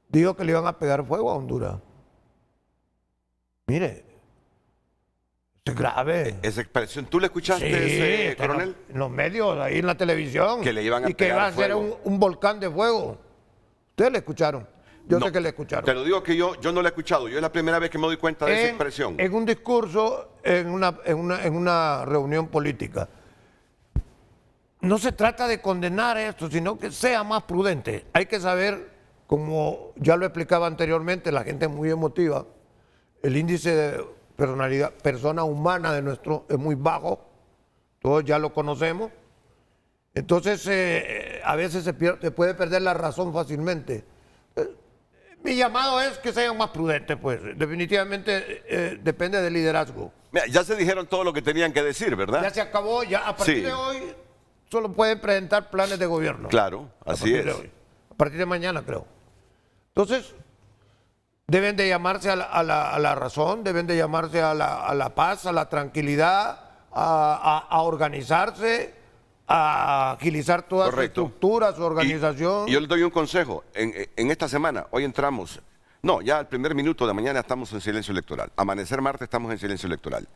dijo que le iban a pegar fuego a Honduras. Mire, ese grave. Esa expresión, ¿tú le escuchaste, Sí, coronel? En los medios, ahí en la televisión. Que le iban a y que pegar iba a ser fuego. un volcán de fuego. ¿Ustedes le escucharon? Yo No, sé que le escucharon. Te lo digo que yo no lo he escuchado. Yo es la primera vez que me doy cuenta de esa expresión. En un discurso, en una reunión política. No se trata de condenar esto, sino que sea más prudente. Hay que saber, como ya lo explicaba anteriormente, la gente es muy emotiva. El índice de personalidad, persona humana de nuestro es muy bajo. Todos ya lo conocemos. Entonces, a veces se puede perder la razón fácilmente. Mi llamado es que sean más prudentes, pues. Definitivamente depende del liderazgo. Mira, ya se dijeron todo lo que tenían que decir, ¿verdad? Ya se acabó, ya a partir Sí. de hoy solo pueden presentar planes de gobierno. Claro, así es. A partir de mañana, creo. Entonces, deben de llamarse a la razón, deben de llamarse a la paz, a la tranquilidad, a organizarse, a agilizar toda su estructura, su organización. Y yo les doy un consejo. En esta semana, hoy entramos, no, ya el primer minuto de mañana estamos en silencio electoral. Amanecer martes estamos en silencio electoral.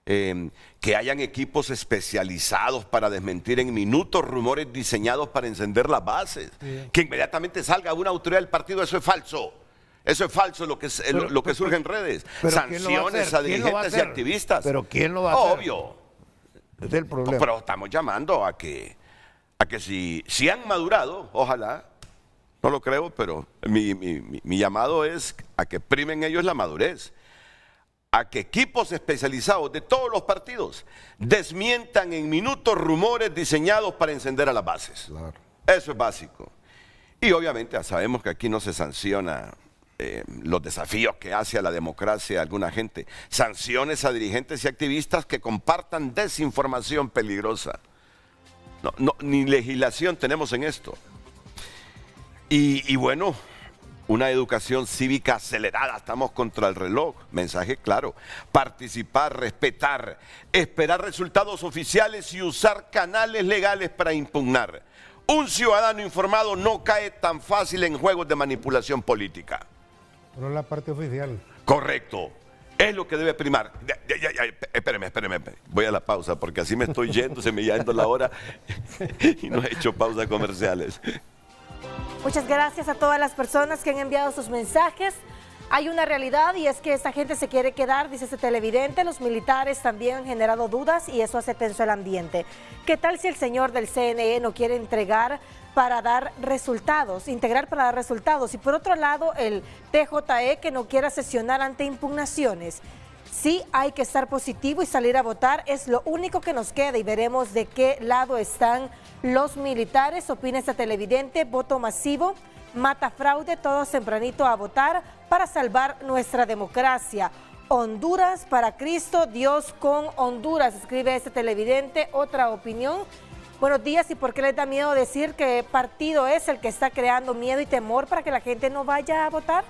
Que hayan equipos especializados para desmentir en minutos rumores diseñados para encender las bases. Sí. Que inmediatamente salga una autoridad del partido, eso es falso. Eso es falso lo que surge en redes. Sanciones a dirigentes y activistas. Pero ¿quién lo va a hacer? Obvio. Es el problema. Pero estamos llamando a que si han madurado, ojalá, no lo creo, pero mi llamado es a que primen ellos la madurez. A que equipos especializados de todos los partidos desmientan en minutos rumores diseñados para encender a las bases. Claro. Eso es básico. Y obviamente ya sabemos que aquí no se sanciona los desafíos que hace a la democracia alguna gente. Sanciones a dirigentes y activistas que compartan desinformación peligrosa. No, ni legislación tenemos en esto. Y bueno, una educación cívica acelerada, estamos contra el reloj. Mensaje claro: participar, respetar, esperar resultados oficiales y usar canales legales para impugnar. Un ciudadano informado no cae tan fácil en juegos de manipulación política. Pero la parte oficial. Correcto. Es lo que debe primar. Espéreme. Voy a la pausa porque así me estoy yendo, se me yendo la hora y no he hecho pausas comerciales. Muchas gracias a todas las personas que han enviado sus mensajes. Hay una realidad y es que esta gente se quiere quedar, dice este televidente. Los militares también han generado dudas y eso hace tenso el ambiente. ¿Qué tal si el señor del CNE no quiere integrar para dar resultados? Y por otro lado, el TJE que no quiera sesionar ante impugnaciones. Sí hay que estar positivo y salir a votar, es lo único que nos queda y veremos de qué lado están los militares. Opina este televidente: voto masivo mata fraude, todos tempranito a votar para salvar nuestra democracia. Honduras para Cristo, Dios con Honduras, escribe este televidente. Otra opinión: buenos días, ¿y por qué les da miedo decir qué partido es el que está creando miedo y temor para que la gente no vaya a votar?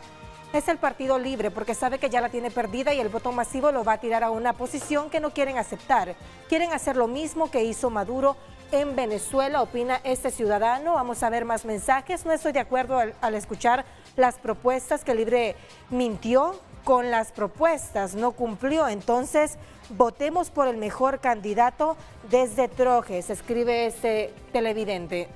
Es el Partido Libre, porque sabe que ya la tiene perdida y el voto masivo lo va a tirar a una posición que no quieren aceptar. Quieren hacer lo mismo que hizo Maduro en Venezuela, opina este ciudadano. Vamos a ver más mensajes. No estoy de acuerdo al escuchar las propuestas, que Libre mintió con las propuestas, no cumplió. Entonces, votemos por el mejor candidato desde Trojes, escribe este televidente.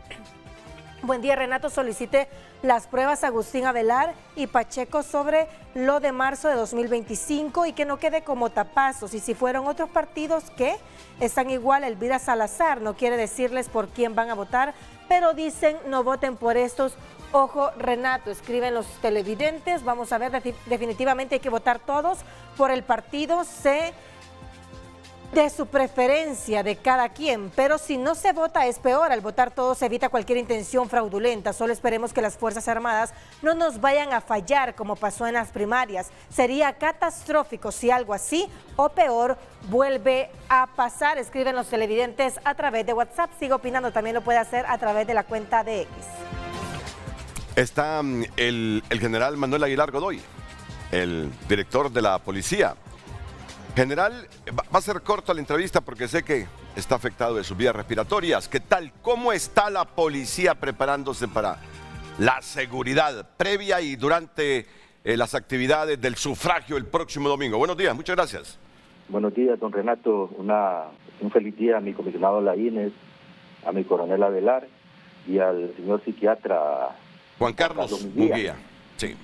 Buen día, Renato, solicite las pruebas a Agustín Avelar y Pacheco sobre lo de marzo de 2025 y que no quede como tapazos. Y si fueron otros partidos que están igual, Elvira Salazar no quiere decirles por quién van a votar, pero dicen no voten por estos. Ojo, Renato, escriben los televidentes. Vamos a ver, definitivamente hay que votar todos por el partido de su preferencia de cada quien, pero si no se vota es peor. Al votar todos se evita cualquier intención fraudulenta. Solo esperemos que las Fuerzas Armadas no nos vayan a fallar como pasó en las primarias. Sería catastrófico si algo así o peor vuelve a pasar, escriben los televidentes a través de WhatsApp. Sigue opinando, también lo puede hacer a través de la cuenta de X. Está el general Manuel Aguilar Godoy, el director de la policía. General, va a ser corta la entrevista porque sé que está afectado de sus vías respiratorias. ¿Qué tal? ¿Cómo está la policía preparándose para la seguridad previa y durante las actividades del sufragio el próximo domingo? Buenos días, muchas gracias. Buenos días, don Renato. Un feliz día a mi comisionado Laínez, a mi coronel Avelar y al señor psiquiatra Juan Carlos Munguía. Sí.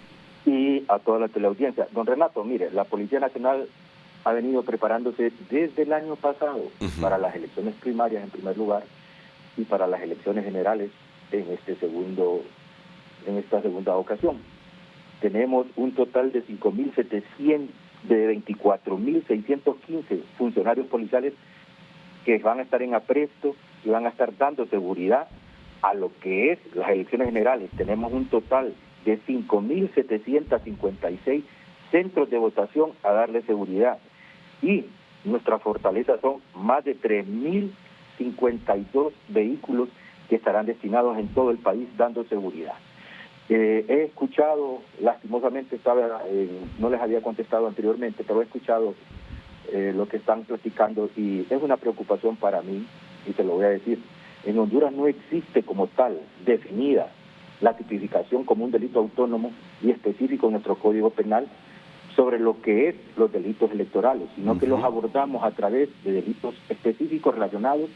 Y a toda la teleaudiencia. Don Renato, mire, la Policía Nacional ha venido preparándose desde el año pasado para las elecciones primarias en primer lugar y para las elecciones generales en esta segunda ocasión. Tenemos un total de 24.615 funcionarios policiales que van a estar en apresto y van a estar dando seguridad a lo que es las elecciones generales. Tenemos un total de 5.756 centros de votación a darle seguridad. Y nuestra fortaleza son más de 3.052 vehículos que estarán destinados en todo el país dando seguridad. He escuchado, lastimosamente no les había contestado anteriormente, pero he escuchado lo que están platicando y es una preocupación para mí, y te lo voy a decir. En Honduras no existe como tal definida la tipificación como un delito autónomo y específico en nuestro Código Penal sobre lo que es los delitos electorales, sino que los abordamos a través de delitos específicos relacionados,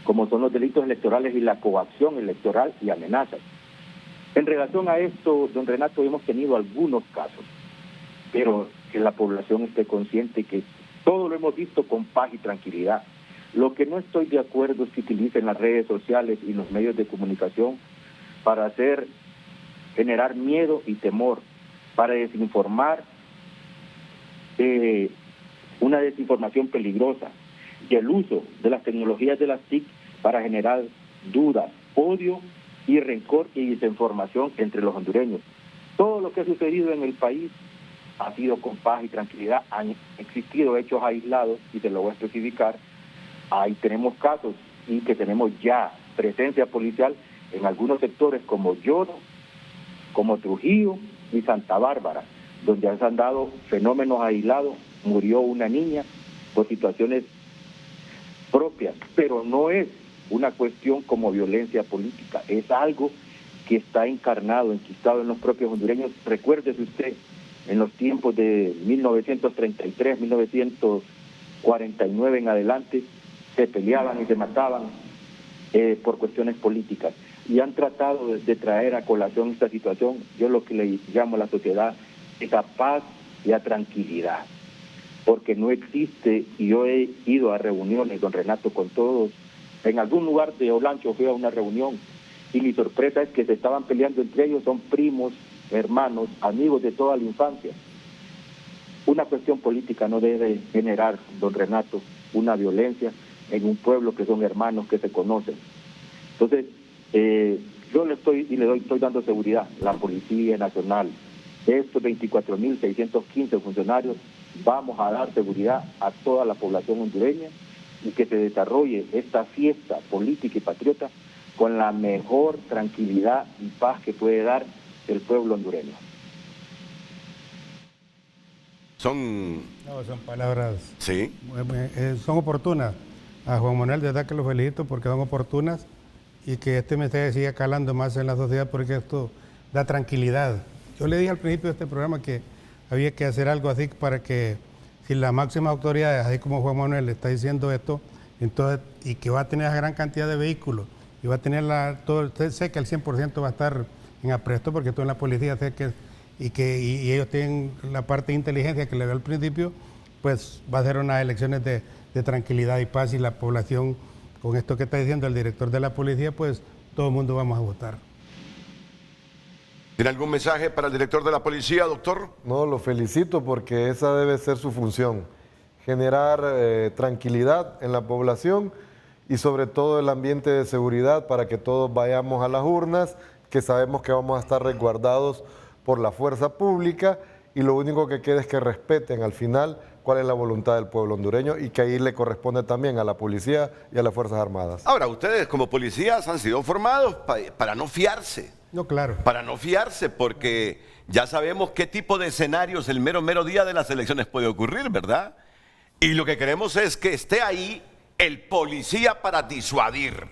como son los delitos electorales y la coacción electoral y amenazas. En relación a esto, don Renato, hemos tenido algunos casos, pero que la población esté consciente que todo lo hemos visto con paz y tranquilidad. Lo que no estoy de acuerdo es que utilicen las redes sociales y los medios de comunicación para generar miedo y temor, para desinformar, una desinformación peligrosa, y el uso de las tecnologías de las TIC para generar dudas, odio y rencor y desinformación entre los hondureños. Todo lo que ha sucedido en el país ha sido con paz y tranquilidad. Han existido hechos aislados, y te lo voy a especificar. Ahí tenemos casos y que tenemos ya presencia policial en algunos sectores como Yodo, como Trujillo y Santa Bárbara, donde se han dado fenómenos aislados. Murió una niña por situaciones propias, pero no es una cuestión como violencia política, es algo que está encarnado, enquistado en los propios hondureños. Recuérdese usted, en los tiempos de 1933, 1949 en adelante, se peleaban y se mataban por cuestiones políticas, y han tratado de traer a colación esta situación. Yo lo que le llamo a la sociedad es a paz y a tranquilidad, porque no existe, y yo he ido a reuniones, don Renato, con todos. En algún lugar de Olancho fui a una reunión y mi sorpresa es que se estaban peleando entre ellos, son primos, hermanos, amigos de toda la infancia. Una cuestión política no debe generar, don Renato, una violencia en un pueblo que son hermanos, que se conocen. Entonces, yo estoy dando seguridad. La Policía Nacional, estos 24.615 funcionarios, vamos a dar seguridad a toda la población hondureña, y que se desarrolle esta fiesta política y patriota con la mejor tranquilidad y paz que puede dar el pueblo hondureño. Son palabras, sí, son oportunas. A Juan Manuel, de verdad que lo felicito porque son oportunas, y que este mensaje siga calando más en la sociedad, porque esto da tranquilidad. Yo le dije al principio de este programa que había que hacer algo así para que, si las máximas autoridades, así como Juan Manuel le está diciendo esto, entonces, y que va a tener esa gran cantidad de vehículos, y va a tener sé que el 100% va a estar en apresto, porque todo en la policía sé que, y ellos tienen la parte de inteligencia que le dio al principio, pues va a ser unas elecciones de tranquilidad y paz, y la población, con esto que está diciendo el director de la policía, pues todo el mundo vamos a votar. ¿Tiene algún mensaje para el director de la policía, doctor? No, lo felicito porque esa debe ser su función, generar tranquilidad en la población y sobre todo el ambiente de seguridad para que todos vayamos a las urnas, que sabemos que vamos a estar resguardados por la fuerza pública, y lo único que queda es que respeten al final cuál es la voluntad del pueblo hondureño, y que ahí le corresponde también a la policía y a las Fuerzas Armadas. Ahora, ustedes como policías han sido formados para no fiarse. No, claro. Para no fiarse, porque ya sabemos qué tipo de escenarios el mero día de las elecciones puede ocurrir, ¿verdad? Y lo que queremos es que esté ahí el policía para disuadir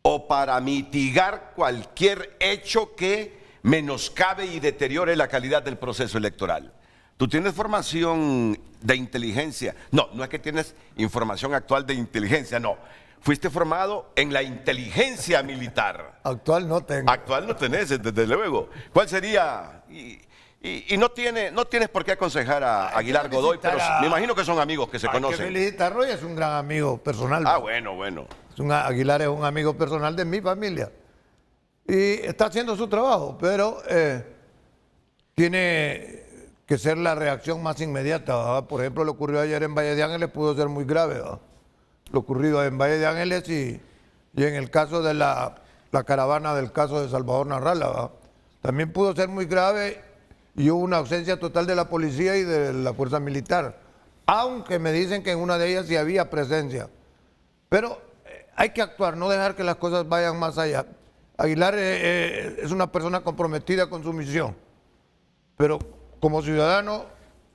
o para mitigar cualquier hecho que menoscabe y deteriore la calidad del proceso electoral. tú tienes formación de inteligencia. No, no es que tienes información actual de inteligencia, no. Fuiste formado en la inteligencia militar. Actual no tengo. Actual no tenés, desde luego. ¿Cuál sería? Y no tienes por qué aconsejar a Aguilar Godoy, pero me imagino que son amigos que se conocen. Hay que felicitarlo, y es un gran amigo personal. Ah, bueno. Aguilar es un amigo personal de mi familia. Y está haciendo su trabajo, pero tiene que ser la reacción más inmediata, ¿verdad? Por ejemplo, lo ocurrió ayer en Valle de Ángeles pudo ser muy grave, ¿verdad? Lo ocurrido en Valle de Ángeles y en el caso de la caravana del caso de Salvador Narrala, ¿verdad? También pudo ser muy grave y hubo una ausencia total de la policía y de la fuerza militar, aunque me dicen que en una de ellas sí había presencia. Pero hay que actuar, no dejar que las cosas vayan más allá. Aguilar es una persona comprometida con su misión, pero como ciudadano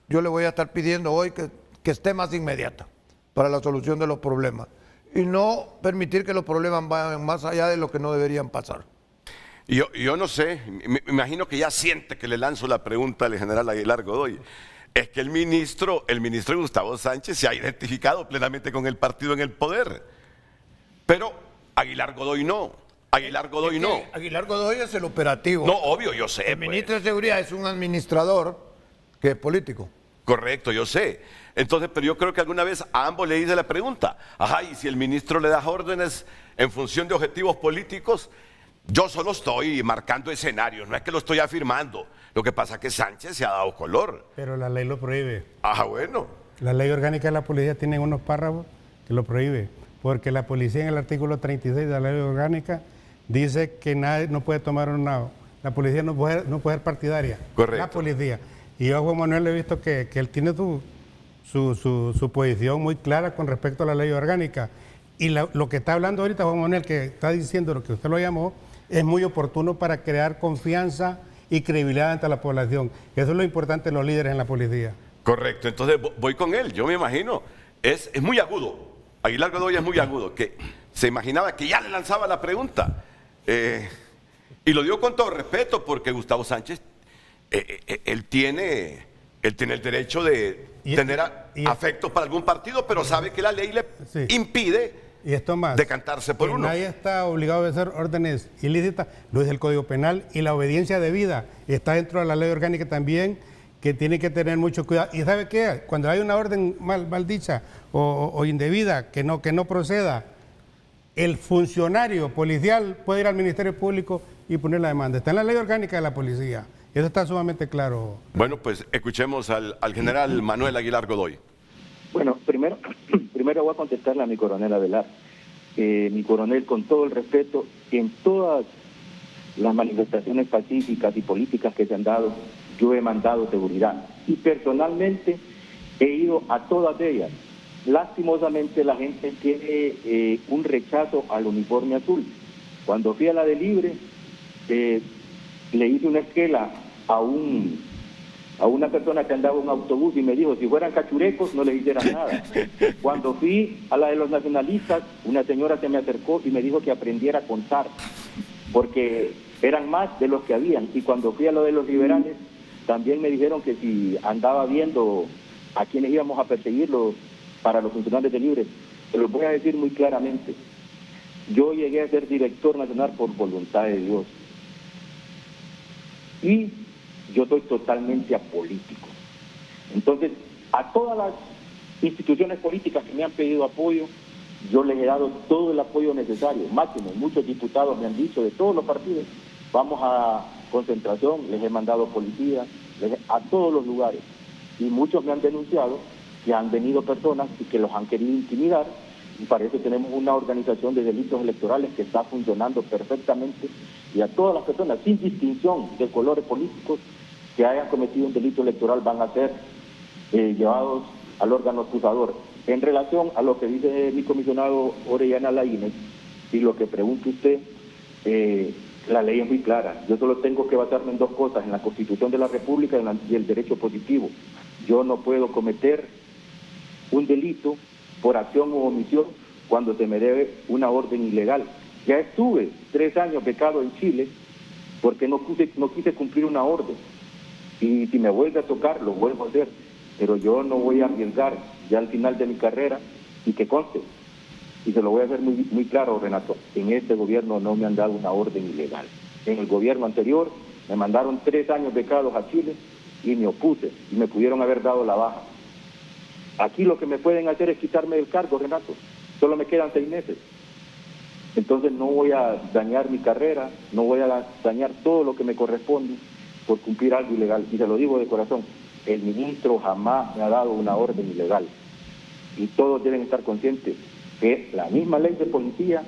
yo le voy a estar pidiendo hoy que esté más inmediata para la solución de los problemas y no permitir que los problemas vayan más allá de lo que no deberían pasar. Yo no sé, me imagino que ya siente que le lanzo la pregunta al general Aguilar Godoy. Es que el ministro Gustavo Sánchez se ha identificado plenamente con el partido en el poder, pero Aguilar Godoy no. Aguilar Godoy no. Aguilar Godoy es el operativo. No, obvio, yo sé. El ministro de Seguridad es un administrador que es político. Correcto, yo sé. Entonces, pero yo creo que alguna vez a ambos le hice la pregunta. Ajá, y si el ministro le da órdenes en función de objetivos políticos, yo solo estoy marcando escenarios, no es que lo estoy afirmando. Lo que pasa es que Sánchez se ha dado color. Pero la ley lo prohíbe. Ajá, bueno. La ley orgánica de la policía tiene unos párrafos que lo prohíbe, porque la policía en el artículo 36 de la ley orgánica dice que nadie no puede tomar la policía no puede ser partidaria. Correcto. La policía. Y yo a Juan Manuel he visto que él tiene su posición muy clara con respecto a la ley orgánica. Y lo que está hablando ahorita Juan Manuel, que está diciendo lo que usted lo llamó, es muy oportuno para crear confianza y credibilidad ante la población. Eso es lo importante de los líderes en la policía. Correcto, entonces voy con él, yo me imagino. Es muy agudo. Aguilar Godoy es muy agudo, que se imaginaba que ya le lanzaba la pregunta. Y lo digo con todo respeto, porque Gustavo Sánchez, él tiene el derecho de tener afectos para algún partido, pero sabe que la ley le impide decantarse por uno. Nadie está obligado a obedecer órdenes ilícitas, lo dice el Código Penal, y la obediencia debida está dentro de la ley orgánica también, que tiene que tener mucho cuidado. ¿Y sabe qué? Cuando hay una orden mal dicha o indebida, que no proceda, el funcionario policial puede ir al Ministerio Público y poner la demanda. Está en la ley orgánica de la policía. Eso está sumamente claro. Bueno, pues escuchemos al general Manuel Aguilar Godoy. Bueno, primero voy a contestarle a mi coronel Avelar. Mi coronel, con todo el respeto, en todas las manifestaciones pacíficas y políticas que se han dado, yo he mandado seguridad. Y personalmente he ido a todas ellas. Lastimosamente la gente tiene un rechazo al uniforme azul. Cuando fui a la de Libre, le hice una esquela a una persona que andaba en un autobús y me dijo, si fueran cachurecos no les hicieran nada. Cuando fui a la de los nacionalistas, una señora se me acercó y me dijo que aprendiera a contar, porque eran más de los que habían. Y cuando fui a lo de los liberales, también me dijeron que si andaba viendo a quienes íbamos a perseguirlos para los funcionarios de Libre. Se los voy a decir muy claramente. Yo llegué a ser director nacional por voluntad de Dios. Y yo soy totalmente apolítico. Entonces, a todas las instituciones políticas que me han pedido apoyo, yo les he dado todo el apoyo necesario, máximo. Muchos diputados me han dicho de todos los partidos, vamos a concentración, les he mandado policías, a todos los lugares. Y muchos me han denunciado que han venido personas y que los han querido intimidar, y para eso tenemos una organización de delitos electorales que está funcionando perfectamente, y a todas las personas, sin distinción de colores políticos, que hayan cometido un delito electoral van a ser llevados al órgano acusador. En relación a lo que dice mi comisionado Orellana Laínez y lo que pregunta usted, la ley es muy clara. Yo solo tengo que basarme en dos cosas, en la Constitución de la República y el derecho positivo. Yo no puedo cometer un delito por acción u omisión cuando se me debe una orden ilegal. Ya estuve 3 años becado en Chile porque no quise cumplir una orden. Y si me vuelve a tocar, lo vuelvo a hacer. Pero yo no voy a arriesgar ya al final de mi carrera, y que conste, y se lo voy a hacer muy claro, Renato, en este gobierno no me han dado una orden ilegal. En el gobierno anterior me mandaron 3 años becados a Chile y me opuse, y me pudieron haber dado la baja. Aquí lo que me pueden hacer es quitarme del cargo, Renato. Solo me quedan 6 meses. Entonces no voy a dañar mi carrera, no voy a dañar todo lo que me corresponde por cumplir algo ilegal. Y se lo digo de corazón, el ministro jamás me ha dado una orden ilegal. Y todos deben estar conscientes que la misma ley de policía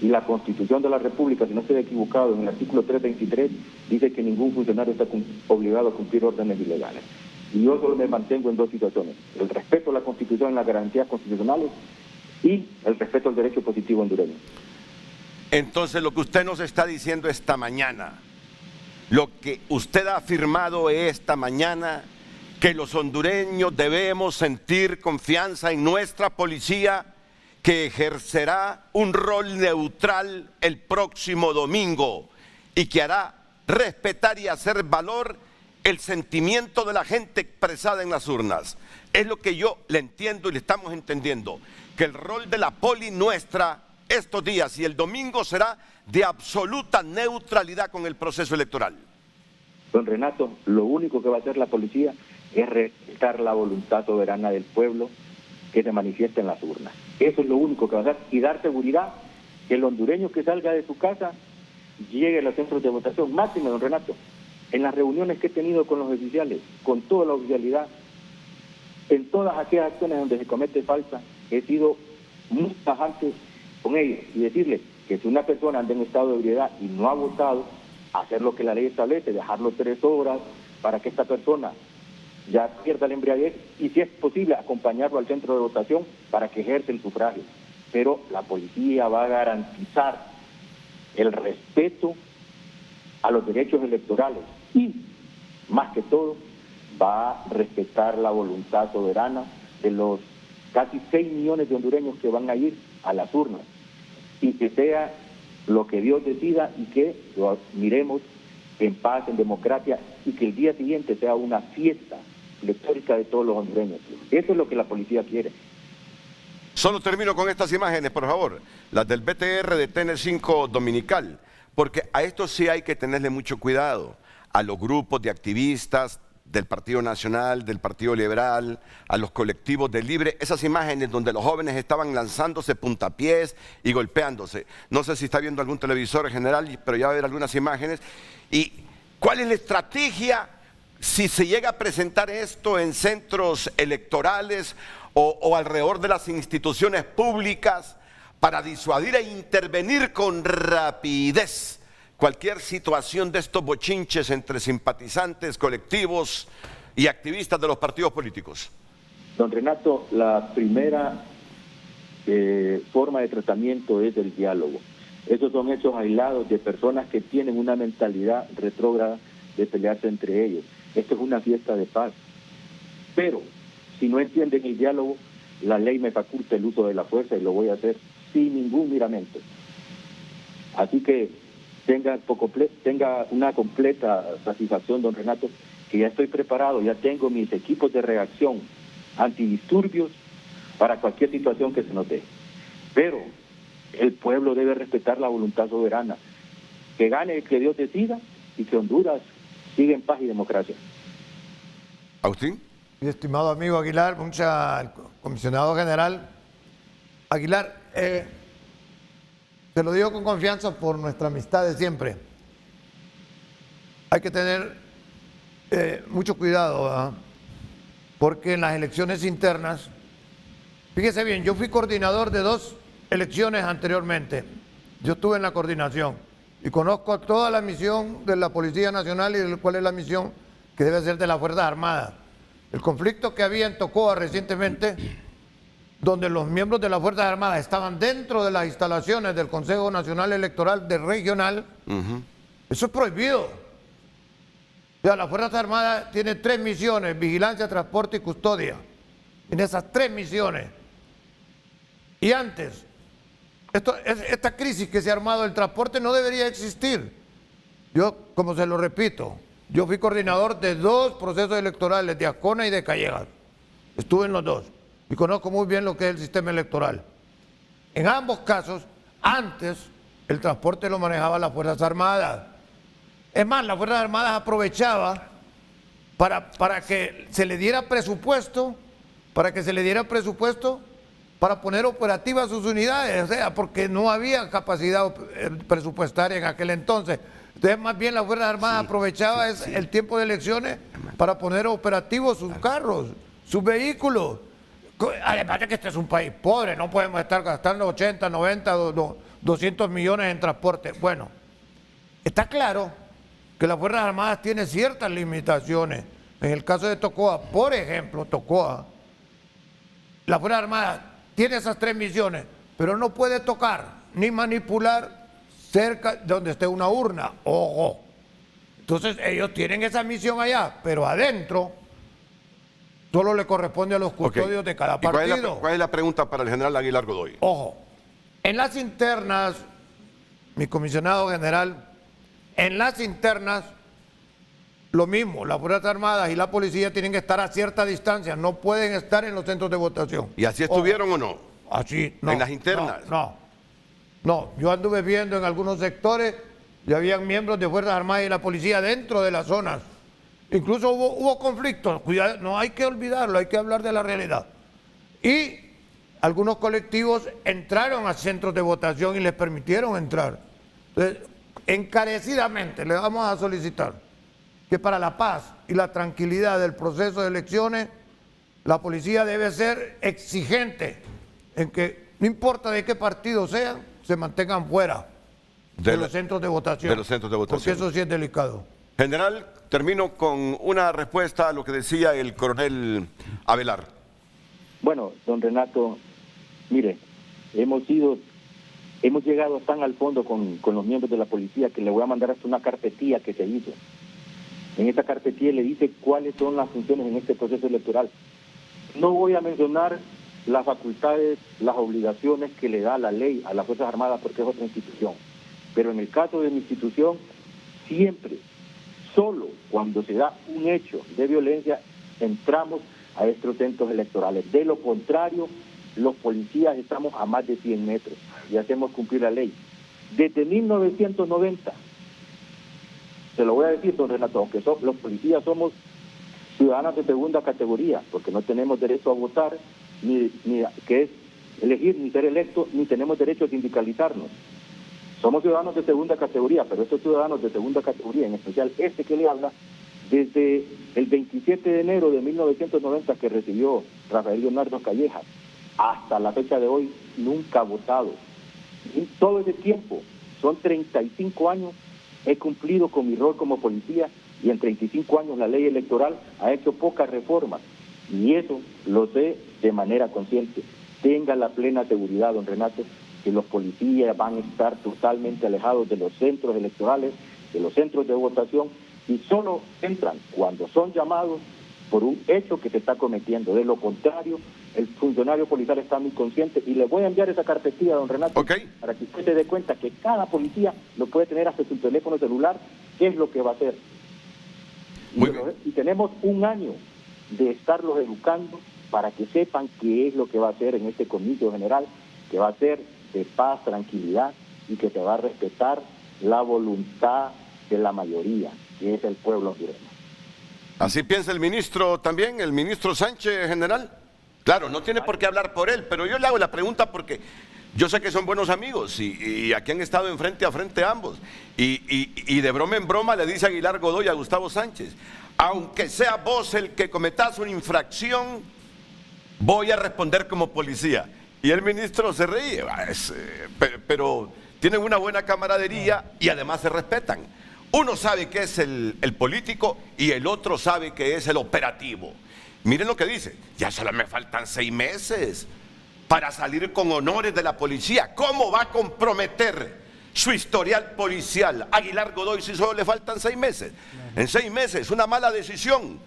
y la Constitución de la República, si no estoy equivocado, en el artículo 323, dice que ningún funcionario está obligado a cumplir órdenes ilegales. Y yo solo me mantengo en 2 situaciones: el respeto a la Constitución y las garantías constitucionales, y el respeto al derecho positivo hondureño. Entonces, lo que usted nos está diciendo esta mañana, lo que usted ha afirmado esta mañana, que los hondureños debemos sentir confianza en nuestra policía, que ejercerá un rol neutral el próximo domingo y que hará respetar y hacer valor el sentimiento de la gente expresada en las urnas. Es lo que yo le entiendo y le estamos entendiendo, que el rol de la poli nuestra estos días y el domingo será de absoluta neutralidad con el proceso electoral. Don Renato, lo único que va a hacer la policía es respetar la voluntad soberana del pueblo que se manifiesta en las urnas. Eso es lo único que va a hacer, y dar seguridad que el hondureño que salga de su casa llegue a los centros de votación. Máximo, don Renato, en las reuniones que he tenido con los oficiales, con toda la oficialidad, en todas aquellas acciones donde se comete falta, he sido muy tajante con ellos y decirles que si una persona anda en estado de ebriedad y no ha votado, hacer lo que la ley establece, dejarlo 3 horas para que esta persona ya pierda la embriaguez, y si es posible acompañarlo al centro de votación para que ejerza el sufragio. Pero la policía va a garantizar el respeto a los derechos electorales y, más que todo, va a respetar la voluntad soberana de los casi 6 millones de hondureños que van a ir a las urnas, y que sea lo que Dios decida y que lo miremos en paz, en democracia, y que el día siguiente sea una fiesta histórica de todos los hondureños. Eso es lo que la policía quiere. Solo termino con estas imágenes, por favor, las del BTR de TN5 Dominical, porque a esto sí hay que tenerle mucho cuidado, a los grupos de activistas del Partido Nacional, del Partido Liberal, a los colectivos de Libre, esas imágenes donde los jóvenes estaban lanzándose puntapiés y golpeándose. No sé si está viendo algún televisor general, pero ya va a ver algunas imágenes. ¿Y cuál es la estrategia si se llega a presentar esto en centros electorales o alrededor de las instituciones públicas para disuadir e intervenir con rapidez cualquier situación de estos bochinches entre simpatizantes, colectivos y activistas de los partidos políticos? Don Renato, la primera forma de tratamiento es el diálogo. Esos son hechos aislados de personas que tienen una mentalidad retrógrada de pelearse entre ellos. Esto es una fiesta de paz. Pero si no entienden el diálogo, la ley me faculta el uso de la fuerza y lo voy a hacer sin ningún miramento. Así que tenga una completa satisfacción, don Renato, que ya estoy preparado, ya tengo mis equipos de reacción antidisturbios para cualquier situación que se nos dé. Pero el pueblo debe respetar la voluntad soberana, que gane el que Dios decida y que Honduras siga en paz y democracia. ¿Agustín? Mi estimado amigo Aguilar, al comisionado general Aguilar, te lo digo con confianza por nuestra amistad de siempre. Hay que tener mucho cuidado, ¿verdad? Porque en las elecciones internas, fíjese bien, yo fui coordinador de 2 elecciones anteriormente. Yo estuve en la coordinación y conozco toda la misión de la Policía Nacional y cuál es la misión que debe ser de las Fuerzas Armadas. El conflicto que había en Tocoa recientemente, donde los miembros de las Fuerzas Armadas estaban dentro de las instalaciones del Consejo Nacional Electoral de Regional, eso es prohibido. O sea, las Fuerzas Armadas tienen 3 misiones: vigilancia, transporte y custodia. En esas 3 misiones. Y antes, esta crisis que se ha armado del transporte no debería existir. Yo, como se lo repito, Yo fui coordinador de 2 procesos electorales, de Ascona y de Callejas. Estuve en los 2 y conozco muy bien lo que es el sistema electoral. En ambos casos, antes el transporte lo manejaba las Fuerzas Armadas. Es más, las Fuerzas Armadas aprovechaban para que se le diera presupuesto, para poner operativas sus unidades, o sea, porque no había capacidad presupuestaria en aquel entonces. Entonces, más bien las Fuerzas Armadas aprovechaban el tiempo de elecciones para poner operativos sus carros, sus vehículos. Además de que este es un país pobre, no podemos estar gastando 80, 90, 200 millones en transporte. Bueno, está claro que las Fuerzas Armadas tienen ciertas limitaciones. En el caso de Tocoa, por ejemplo, Tocoa, la Fuerza Armada tiene esas 3 misiones, pero no puede tocar ni manipular cerca de donde esté una urna. Ojo. Entonces ellos tienen esa misión allá, pero adentro solo le corresponde a los custodios de cada partido. ¿Cuál es la pregunta para el general Aguilar Godoy? Ojo, en las internas, mi comisionado general, en las internas, lo mismo, las Fuerzas Armadas y la policía tienen que estar a cierta distancia, no pueden estar en los centros de votación. ¿Y así estuvieron o no? Así, no. ¿En las internas? No, yo anduve viendo en algunos sectores y habían miembros de Fuerzas Armadas y la policía dentro de las zonas. Incluso hubo conflictos, cuidado, no hay que olvidarlo, hay que hablar de la realidad. Y algunos colectivos entraron a centros de votación y les permitieron entrar. Entonces, encarecidamente le vamos a solicitar que para la paz y la tranquilidad del proceso de elecciones, la policía debe ser exigente en que, no importa de qué partido sean, se mantengan fuera de los centros de votación. De los centros de votación. Porque eso sí es delicado. General, termino con una respuesta a lo que decía el coronel Avelar. Bueno, don Renato, mire, hemos llegado tan al fondo con los miembros de la policía que le voy a mandar hasta una carpetilla que se hizo. En esta carpetilla le dice cuáles son las funciones en este proceso electoral. No voy a mencionar las facultades, las obligaciones que le da la ley a las Fuerzas Armadas porque es otra institución. Pero en el caso de mi institución, siempre, solo cuando se da un hecho de violencia, entramos a estos centros electorales. De lo contrario, los policías estamos a más de 100 metros y hacemos cumplir la ley. Desde 1990, se lo voy a decir, don Renato, aunque los policías somos ciudadanos de segunda categoría, porque no tenemos derecho a votar, ni que es elegir, ni ser electos, ni tenemos derecho a sindicalizarnos. Somos ciudadanos de segunda categoría, pero estos ciudadanos de segunda categoría, en especial este que le habla, desde el 27 de enero de 1990 que recibió Rafael Leonardo Callejas, hasta la fecha de hoy, nunca ha votado. Y todo ese tiempo, son 35 años, he cumplido con mi rol como policía y en 35 años la ley electoral ha hecho pocas reformas. Y eso lo sé de manera consciente. Tenga la plena seguridad, don Renato, que los policías van a estar totalmente alejados de los centros electorales, de los centros de votación, y solo entran cuando son llamados por un hecho que se está cometiendo. De lo contrario, el funcionario policial está muy consciente y le voy a enviar esa carpetilla, don Renato, para que usted se dé cuenta que cada policía lo puede tener hasta su teléfono celular, qué es lo que va a hacer. Y tenemos un año de estarlos educando para que sepan qué es lo que va a hacer en este comicio general, que va a ser de paz, tranquilidad y que se va a respetar la voluntad de la mayoría, que es el pueblo hondureño. ¿Así piensa el ministro también, el ministro Sánchez, general? Claro, no tiene por qué hablar por él, pero yo le hago la pregunta porque yo sé que son buenos amigos y aquí han estado en frente a frente ambos. Y de broma en broma le dice Aguilar Godoy a Gustavo Sánchez, aunque sea vos el que cometas una infracción, voy a responder como policía. Y el ministro se ríe, pero tienen una buena camaradería y además se respetan. Uno sabe que es el político y el otro sabe que es el operativo. Miren lo que dice, ya solo me faltan 6 meses para salir con honores de la policía. ¿Cómo va a comprometer su historial policial Aguilar Godoy si solo le faltan 6 meses? En 6 meses, una mala decisión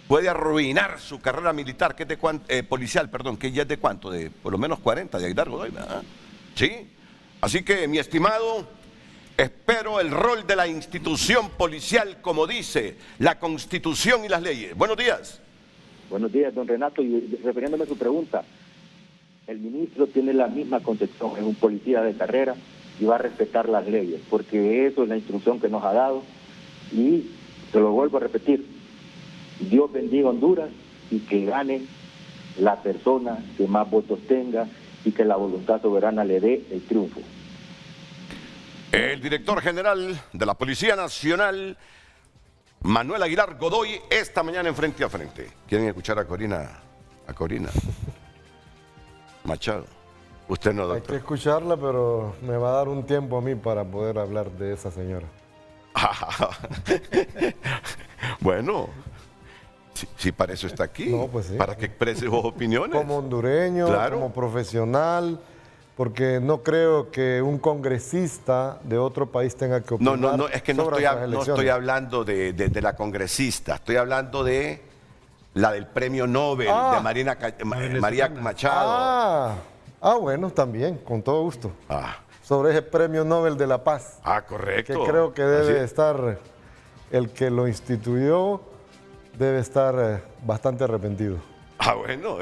puede arruinar su carrera militar, que es de policial, perdón, que ya es de cuánto, de por lo menos 40 de Aguilar Godoy, ¿verdad? Sí, así que mi estimado, Espero el rol de la institución policial, como dice la Constitución y las leyes. Buenos días. Buenos días, don Renato. Y refiriéndome a su pregunta, el ministro tiene la misma concepción, es un policía de carrera y va a respetar las leyes, porque eso es la instrucción que nos ha dado. Y se lo vuelvo a repetir, Dios bendiga Honduras y que gane la persona que más votos tenga y que la voluntad soberana le dé el triunfo. El director general de la Policía Nacional, Manuel Aguilar Godoy, esta mañana en Frente a Frente. ¿Quieren escuchar a Corina? A Corina Machado. Usted no, doctor. Hay que escucharla, pero me va a dar un tiempo a mí para poder hablar de esa señora. Bueno, si para eso está aquí. No, pues sí. Para que exprese sus opiniones. Como hondureño, claro, como profesional, porque no creo que un congresista de otro país tenga que opinar. No, es que no estoy hablando de la congresista, estoy hablando de la del premio Nobel, de María Machado. Bueno, también, con todo gusto. Sobre ese premio Nobel de la Paz. Correcto. Que creo que debe estar, el que lo instituyó, debe estar bastante arrepentido. Bueno.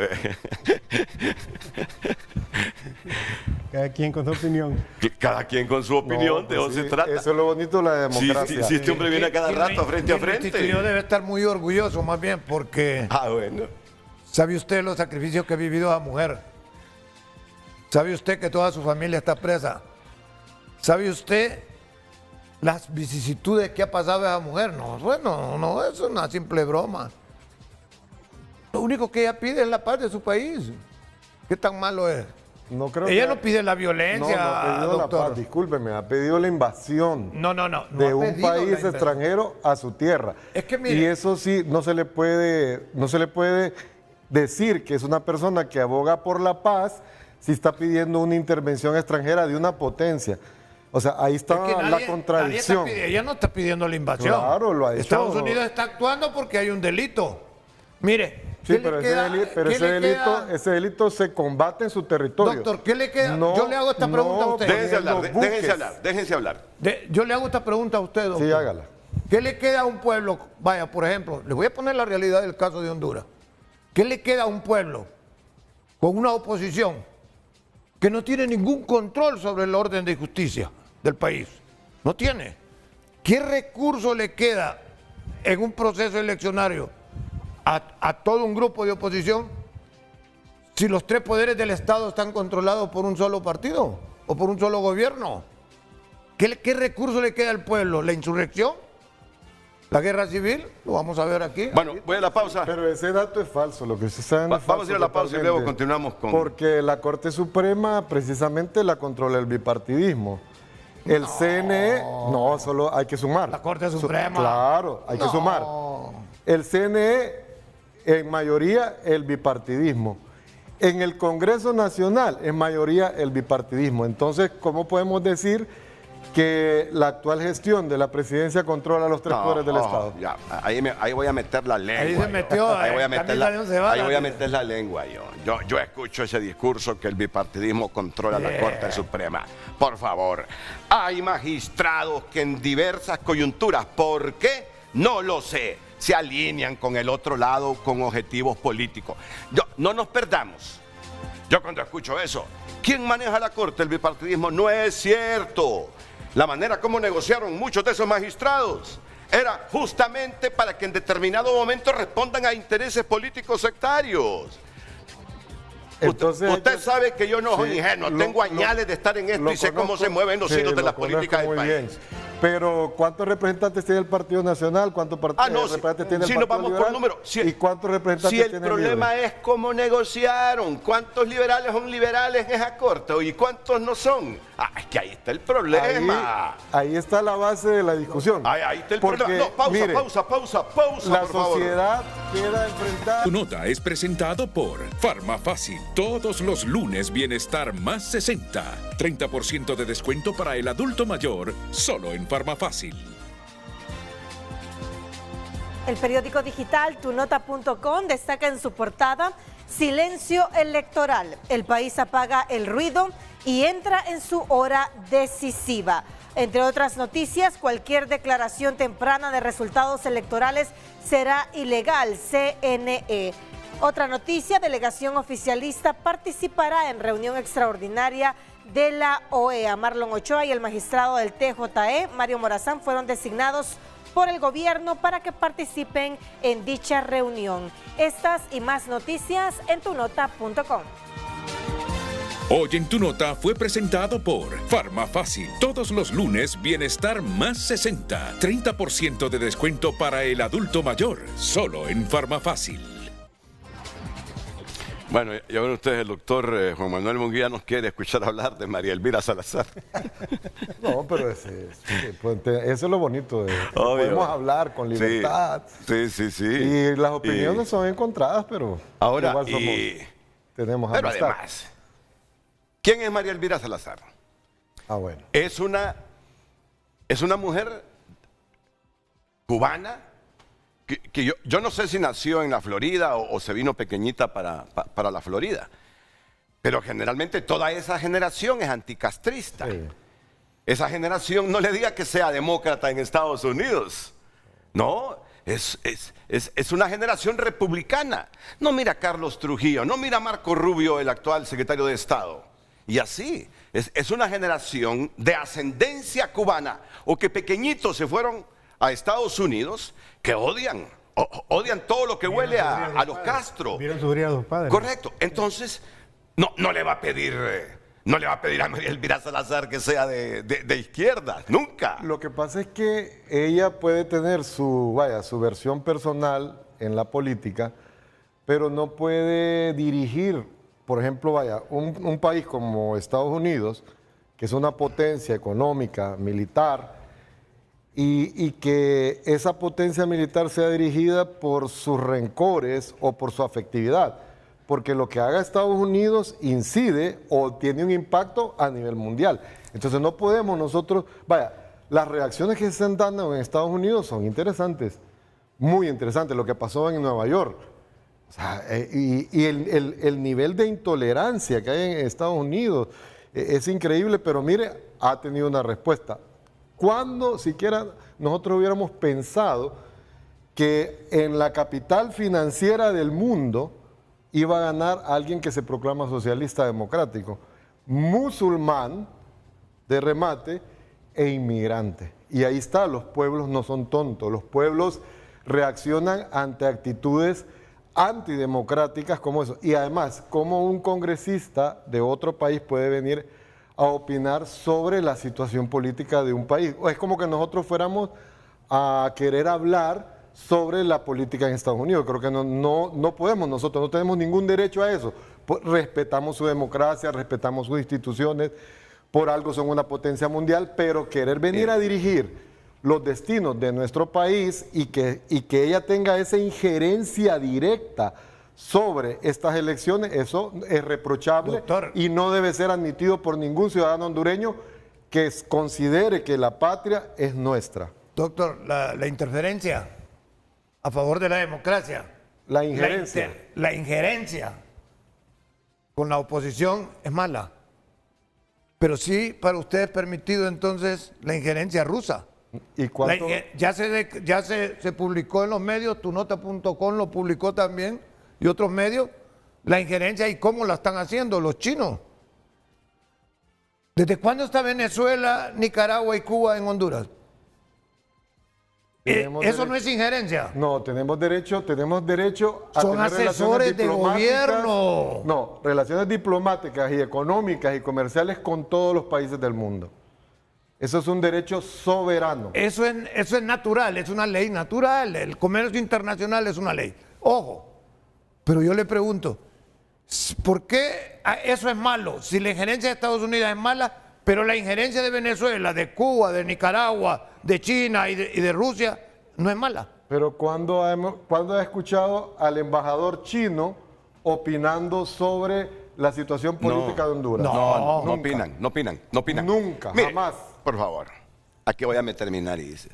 Cada quien con su opinión. Cada quien con su opinión, de eso se trata. Eso es lo bonito de la democracia. Sí, este hombre viene a cada rato frente a frente. Yo debe estar muy orgulloso, más bien, porque... Bueno. ¿Sabe usted los sacrificios que ha vivido la mujer? ¿Sabe usted que toda su familia está presa? ¿Sabe usted las vicisitudes que ha pasado esa mujer? No, es una simple broma. Lo único que ella pide es la paz de su país. ¿Qué tan malo es? No creo ella no pide la violencia, no ha pedido doctor. la paz, discúlpeme, ha pedido la invasión de un país extranjero a su tierra. Es que mire, y eso sí, no se le puede decir que es una persona que aboga por la paz si está pidiendo una intervención extranjera de una potencia. O sea, ahí está la contradicción. Ella no está pidiendo la invasión. Claro, lo ha hecho. Estados Unidos está actuando porque hay un delito. Mire. Sí, pero ese delito se combate en su territorio. Doctor, ¿qué le queda? Yo le hago esta pregunta a usted. Déjense hablar. Yo le hago esta pregunta a usted, doctor. Sí, hágala. ¿Qué le queda a un pueblo? Vaya, por ejemplo, le voy a poner la realidad del caso de Honduras. ¿Qué le queda a un pueblo con una oposición que no tiene ningún control sobre el orden de justicia del país? No tiene. ¿Qué recurso le queda en un proceso eleccionario a todo un grupo de oposición si los tres poderes del Estado están controlados por un solo partido o por un solo gobierno? ¿Qué recurso le queda al pueblo? ¿La insurrección? ¿La guerra civil? Lo vamos a ver aquí. Bueno, voy a la pausa. Pero ese dato es falso, lo que usted sabe. Vamos a ir a la pausa y luego continuamos con... Porque la Corte Suprema precisamente la controla el bipartidismo. El CNE, solo hay que sumar. La Corte Suprema. Claro, hay que sumar. El CNE, en mayoría, el bipartidismo. En el Congreso Nacional, en mayoría, el bipartidismo. Entonces, ¿cómo podemos decir que la actual gestión de la presidencia controla los tres poderes del Estado? Ya, ahí voy a meter la lengua. Ahí se metió. Ahí voy a meter la lengua yo escucho ese discurso que el bipartidismo controla la Corte Suprema. Por favor, hay magistrados que en diversas coyunturas, ¿por qué? No lo sé, se alinean con el otro lado con objetivos políticos. No nos perdamos. Yo cuando escucho eso, ¿quién maneja la Corte? El bipartidismo. No es cierto. La manera como negociaron muchos de esos magistrados era justamente para que en determinado momento respondan a intereses políticos sectarios. Entonces, usted sabe que yo no soy ingenuo, tengo añales de estar en esto y sé cómo se mueven los hilos de la política del país. Bien. Pero ¿cuántos representantes tiene el Partido Nacional? ¿Cuántos representantes tiene el Partido vamos Liberal? Por número. ¿Y cuántos representantes tiene el problema es cómo negociaron? ¿Cuántos liberales son liberales en esa corte? ¿Y cuántos no son? Es que ahí está el problema. Ahí está la base de la discusión. Ahí está el problema. No, pausa, la sociedad queda enfrentada. Tu nota es presentado por Farmafácil. Todos los lunes Bienestar más 60. 30% de descuento para el adulto mayor, solo en Farmafácil. El periódico digital tunota.com destaca en su portada: silencio electoral. El país apaga el ruido y entra en su hora decisiva. Entre otras noticias, cualquier declaración temprana de resultados electorales será ilegal, CNE. Otra noticia, delegación oficialista participará en reunión extraordinaria de la OEA. Marlon Ochoa y el magistrado del TJE, Mario Morazán, fueron designados por el gobierno para que participen en dicha reunión. Estas y más noticias en tunota.com. Hoy en Tu Nota fue presentado por Farmafácil. Todos los lunes, Bienestar más 60. 30% de descuento para el adulto mayor. Solo en Farmafácil. Bueno, ya ven ustedes, el doctor Juan Manuel Munguía nos quiere escuchar hablar de María Elvira Salazar. No, pero eso es lo bonito. Podemos hablar con libertad. Sí. Y las opiniones son encontradas, pero ahora igual tenemos pero amistad. además, ¿quién es María Elvira Salazar? Bueno. Es una mujer cubana que yo no sé si nació en la Florida o se vino pequeñita para la Florida, pero generalmente toda esa generación es anticastrista. Sí. Esa generación, no le diga que sea demócrata en Estados Unidos, no, es una generación republicana. No mira a Carlos Trujillo, no mira a Marco Rubio, el actual secretario de Estado. Y así, es una generación de ascendencia cubana o que pequeñitos se fueron a Estados Unidos que odian todo lo que huele a los Castro. Vieron sufrir a sus padres. Correcto. Entonces, no le va a pedir a María Elvira Salazar que sea de izquierda, nunca. Lo que pasa es que ella puede tener su versión personal en la política, pero no puede dirigir, por ejemplo, un país como Estados Unidos, que es una potencia económica, militar, y que esa potencia militar sea dirigida por sus rencores o por su afectividad, porque lo que haga Estados Unidos incide o tiene un impacto a nivel mundial. Entonces no podemos nosotros, las reacciones que se están dando en Estados Unidos son interesantes, muy interesantes, lo que pasó en Nueva York. O sea, y el nivel de intolerancia que hay en Estados Unidos es increíble, pero mire, ha tenido una respuesta. ¿Cuándo siquiera nosotros hubiéramos pensado que en la capital financiera del mundo iba a ganar alguien que se proclama socialista democrático, musulmán de remate e inmigrante? Y ahí está, los pueblos no son tontos, los pueblos reaccionan ante actitudes antidemocráticas como eso. Y además, ¿cómo un congresista de otro país puede venir a opinar sobre la situación política de un país? Es como que nosotros fuéramos a querer hablar sobre la política en Estados Unidos. Creo que no podemos, nosotros no tenemos ningún derecho a eso. Respetamos su democracia, respetamos sus instituciones, por algo son una potencia mundial, pero querer venir a dirigir los destinos de nuestro país y que ella tenga esa injerencia directa sobre estas elecciones, eso es reprochable, doctor, y no debe ser admitido por ningún ciudadano hondureño que considere que la patria es nuestra. Doctor, la interferencia a favor de la democracia. La injerencia. La injerencia con la oposición es mala. Pero sí, para usted es permitido entonces la injerencia rusa. ¿Y cuánto? Ya se publicó en los medios, tunota.com lo publicó también, y otros medios, la injerencia y cómo la están haciendo los chinos. ¿Desde cuándo está Venezuela, Nicaragua y Cuba en Honduras? ¿Eso no es injerencia? No, tenemos derecho a son tener asesores de gobierno. No, relaciones diplomáticas y económicas y comerciales con todos los países del mundo. Eso es un derecho soberano. Eso es natural, es una ley natural. El comercio internacional es una ley. Ojo, pero yo le pregunto, ¿por qué eso es malo? Si la injerencia de Estados Unidos es mala, pero la injerencia de Venezuela, de Cuba, de Nicaragua, de China y de Rusia no es mala. Pero ¿cuándo ha escuchado al embajador chino opinando sobre la situación política de Honduras? No opinan. Nunca, mire, jamás. Por favor, aquí voy a terminar y dice.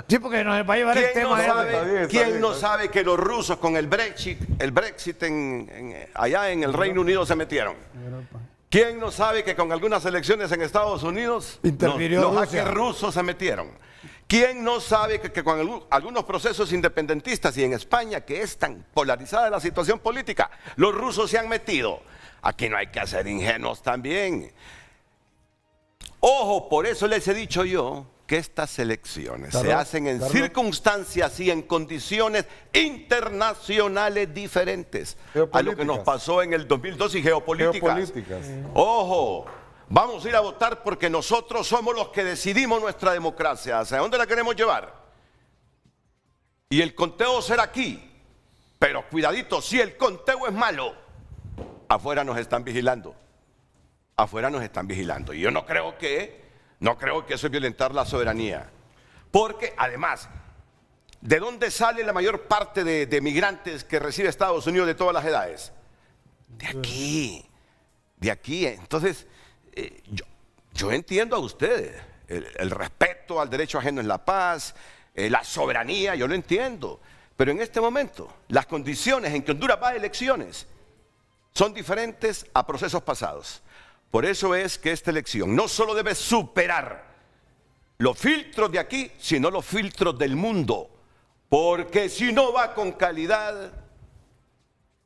Sí, porque nos va a llevar el tema. ¿Quién no sabe que los rusos con el Brexit allá en el Reino Unido se metieron? ¿Quién no sabe que con algunas elecciones en Estados Unidos interfirió los Rusia? hackers rusos se metieron? ¿Quién no sabe que con algunos procesos independentistas y en España, que es tan polarizada la situación política, los rusos se han metido? Aquí no hay que ser ingenuos también. Ojo, por eso les he dicho yo que estas elecciones se hacen en circunstancias y en condiciones internacionales diferentes a lo que nos pasó en el 2002 y geopolíticas. Ojo, vamos a ir a votar porque nosotros somos los que decidimos nuestra democracia. ¿Hacia dónde la queremos llevar? Y el conteo será aquí. Pero cuidadito, si el conteo es malo, afuera nos están vigilando. Afuera nos están vigilando. Y yo no creo que eso es violentar la soberanía. Porque además, ¿de dónde sale la mayor parte de migrantes que recibe Estados Unidos de todas las edades? De aquí. De aquí. Entonces, yo entiendo a ustedes. El respeto al derecho ajeno en la paz, la soberanía, yo lo entiendo. Pero en este momento, las condiciones en que Honduras va a elecciones son diferentes a procesos pasados. Por eso es que esta elección no solo debe superar los filtros de aquí, sino los filtros del mundo. Porque si no va con calidad,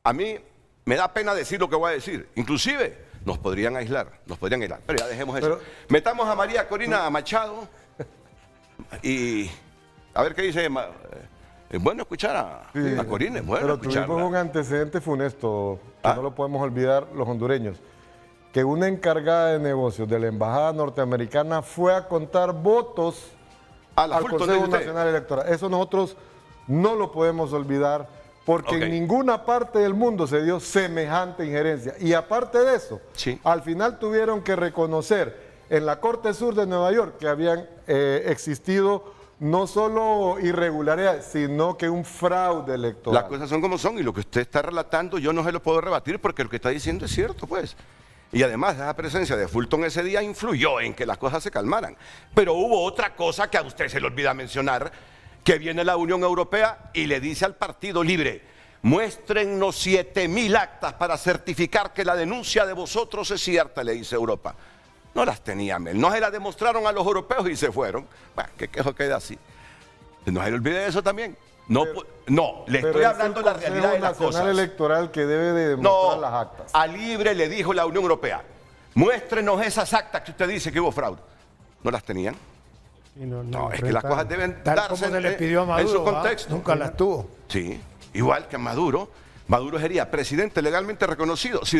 a mí me da pena decir lo que voy a decir. Inclusive nos podrían aislar, Pero ya dejemos eso. Metamos a María Corina Machado y a ver qué dice. Es bueno escuchar a Corina, es bueno escucharla. Pero tuvimos un antecedente funesto que no lo podemos olvidar los hondureños. Que una encargada de negocios de la Embajada Norteamericana fue a contar votos al Consejo Nacional Electoral. Eso nosotros no lo podemos olvidar porque en ninguna parte del mundo se dio semejante injerencia. Y aparte de eso, al final tuvieron que reconocer en la Corte Sur de Nueva York que habían existido no solo irregularidades, sino que un fraude electoral. Las cosas son como son y lo que usted está relatando yo no se lo puedo rebatir porque lo que está diciendo es cierto, pues. Y además esa presencia de Fulton ese día influyó en que las cosas se calmaran. Pero hubo otra cosa que a usted se le olvida mencionar, que viene la Unión Europea y le dice al Partido Libre, muéstrennos 7,000 actas para certificar que la denuncia de vosotros es cierta, le dice Europa. No las tenía Mel, no se las demostraron a los europeos y se fueron. Bueno, que quejo queda así. No se le olvide eso también. No, le estoy hablando de la realidad de las cosas. Nacional Electoral que debe de demostrar las actas. A Libre le dijo la Unión Europea, muéstrenos esas actas que usted dice que hubo fraude. ¿No las tenían? No, es que las cosas deben darse como se les pidió a Maduro, en su contexto. Nunca las tuvo. Sí, igual que Maduro. Maduro sería presidente legalmente reconocido si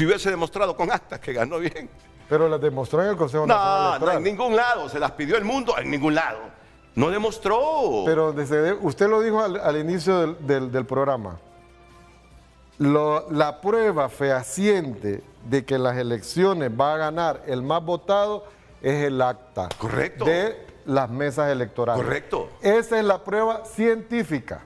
hubiese demostrado con actas que ganó bien. Pero las demostró en el Consejo Nacional Electoral. No, en ningún lado. Se las pidió el mundo, en ningún lado. No demostró. Pero usted lo dijo al inicio del programa. La prueba fehaciente de que las elecciones va a ganar el más votado es el acta. Correcto. De las mesas electorales. Correcto. Esa es la prueba científica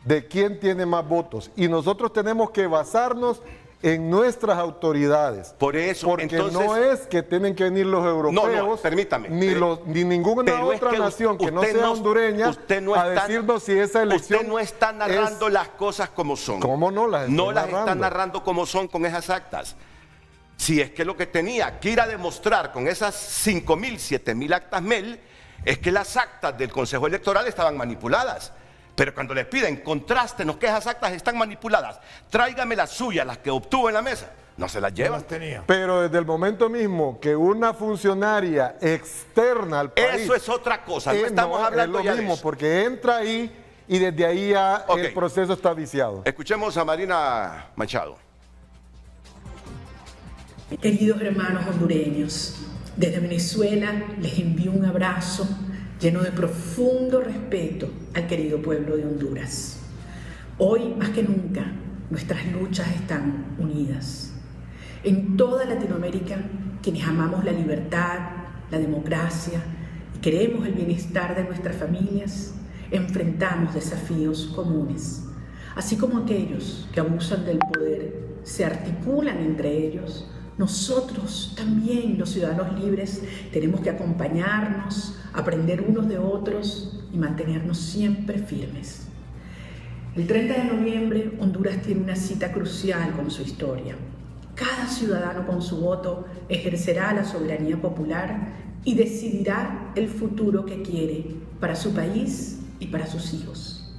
de quién tiene más votos. Y nosotros tenemos que basarnos en nuestras autoridades. Por eso, porque entonces, no es que tienen que venir los europeos, permítame, ni ninguna otra nación que no sea hondureña a decirnos si esa elección. Usted no está narrando las cosas como son. ¿Cómo no las está narrando? No las está narrando como son con esas actas. Si es que lo que tenía que ir a demostrar con esas 5,000, 7,000 actas Mel, es que las actas del Consejo Electoral estaban manipuladas. Pero cuando le piden, contrástenos que esas actas están manipuladas, tráigame las suyas, las que obtuvo en la mesa, no se las llevan. No tenía. Pero desde el momento mismo que una funcionaria externa al país... Eso es otra cosa, no estamos hablando es ya lo mismo, de eso. Porque entra ahí y desde ahí ya el proceso está viciado. Escuchemos a Marina Machado. Queridos hermanos hondureños, desde Venezuela les envío un abrazo lleno de profundo respeto al querido pueblo de Honduras. Hoy, más que nunca, nuestras luchas están unidas. En toda Latinoamérica, quienes amamos la libertad, la democracia y queremos el bienestar de nuestras familias, enfrentamos desafíos comunes. Así como aquellos que abusan del poder se articulan entre ellos, nosotros también, los ciudadanos libres, tenemos que acompañarnos, aprender unos de otros y mantenernos siempre firmes. El 30 de noviembre, Honduras tiene una cita crucial con su historia. Cada ciudadano con su voto ejercerá la soberanía popular y decidirá el futuro que quiere para su país y para sus hijos.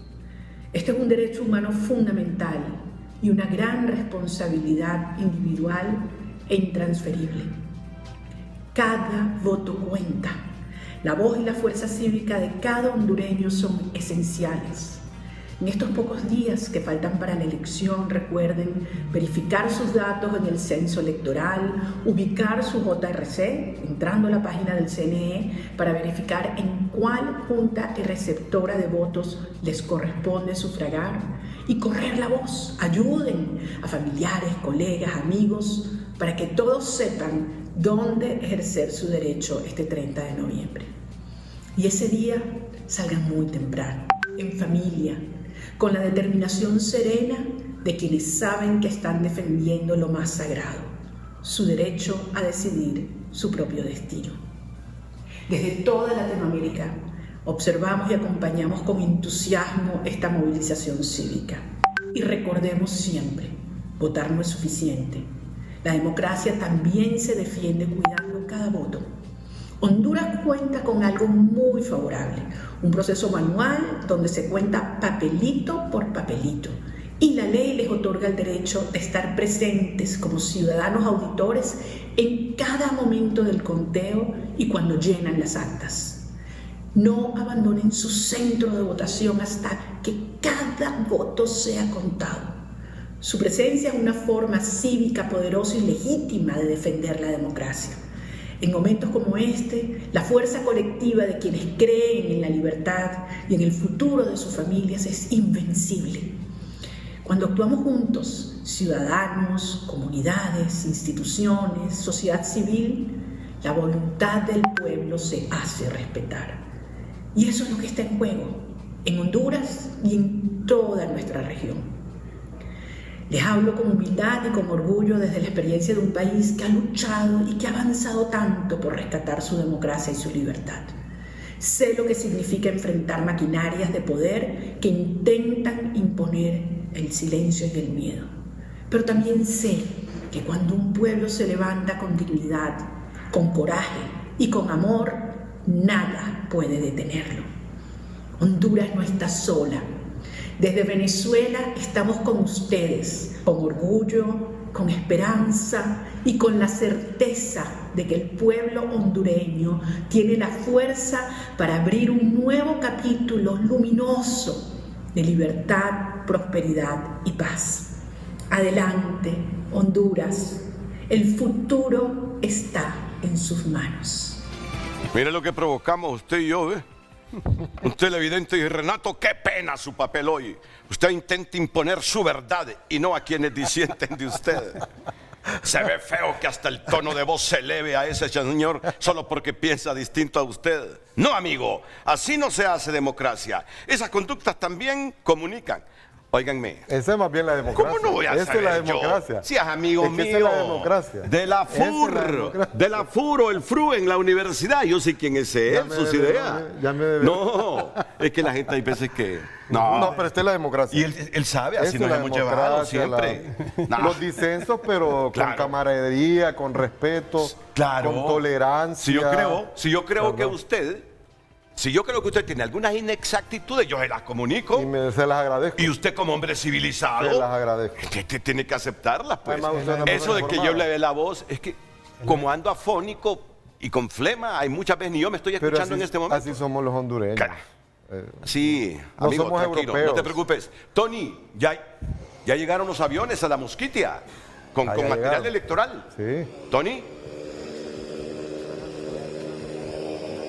Este es un derecho humano fundamental y una gran responsabilidad individual e intransferible. Cada voto cuenta. La voz y la fuerza cívica de cada hondureño son esenciales. En estos pocos días que faltan para la elección, recuerden verificar sus datos en el censo electoral, ubicar su JRC, entrando a la página del CNE para verificar en cuál junta y receptora de votos les corresponde sufragar y correr la voz. Ayuden a familiares, colegas, amigos, para que todos sepan dónde ejercer su derecho este 30 de noviembre. Y ese día salgan muy temprano, en familia, con la determinación serena de quienes saben que están defendiendo lo más sagrado, su derecho a decidir su propio destino. Desde toda Latinoamérica observamos y acompañamos con entusiasmo esta movilización cívica. Y recordemos siempre, votar no es suficiente. La democracia también se defiende cuidando cada voto. Honduras cuenta con algo muy favorable, un proceso manual donde se cuenta papelito por papelito y la ley les otorga el derecho de estar presentes como ciudadanos auditores en cada momento del conteo y cuando llenan las actas. No abandonen su centro de votación hasta que cada voto sea contado. Su presencia es una forma cívica poderosa y legítima de defender la democracia. En momentos como este, la fuerza colectiva de quienes creen en la libertad y en el futuro de sus familias es invencible. Cuando actuamos juntos, ciudadanos, comunidades, instituciones, sociedad civil, la voluntad del pueblo se hace respetar. Y eso es lo que está en juego, en Honduras y en toda nuestra región. Les hablo con humildad y con orgullo desde la experiencia de un país que ha luchado y que ha avanzado tanto por rescatar su democracia y su libertad. Sé lo que significa enfrentar maquinarias de poder que intentan imponer el silencio y el miedo. Pero también sé que cuando un pueblo se levanta con dignidad, con coraje y con amor, nada puede detenerlo. Honduras no está sola. Desde Venezuela estamos con ustedes, con orgullo, con esperanza y con la certeza de que el pueblo hondureño tiene la fuerza para abrir un nuevo capítulo luminoso de libertad, prosperidad y paz. Adelante, Honduras. El futuro está en sus manos. Mira lo que provocamos usted y yo, ¿eh? Un televidente y Renato, qué pena su papel hoy. Usted intenta imponer su verdad y no a quienes disienten de usted. Se ve feo que hasta el tono de voz se eleve a ese señor solo porque piensa distinto a usted. No, amigo, así no se hace democracia. Esas conductas también comunican. Óiganme. Esa es más bien la democracia. ¿Cómo no voy a saber es la democracia. Si es amigo mío. Esa es la democracia. De la FUR o el FRU en la universidad. Yo sé quién es él, sus ideas. No, es que la gente hay veces que... No, pero esta es la democracia. Y él sabe, así nos hemos llevado siempre. Los disensos, pero con camaradería, con respeto, con tolerancia. Si yo creo que usted... Si yo creo que usted tiene algunas inexactitudes, yo se las comunico. Y se las agradezco. Y usted como hombre civilizado... Se las agradezco. Tiene que aceptarlas, pues. Además, eso de que yo le dé la voz, es que como ando afónico y con flema, hay muchas veces ni yo me estoy escuchando en este momento. Así somos los hondureños. Sí, no amigo, somos tranquilo, europeos. no te preocupes. Tony, ya llegaron los aviones a la Mosquitia con material electoral. Sí. Tony.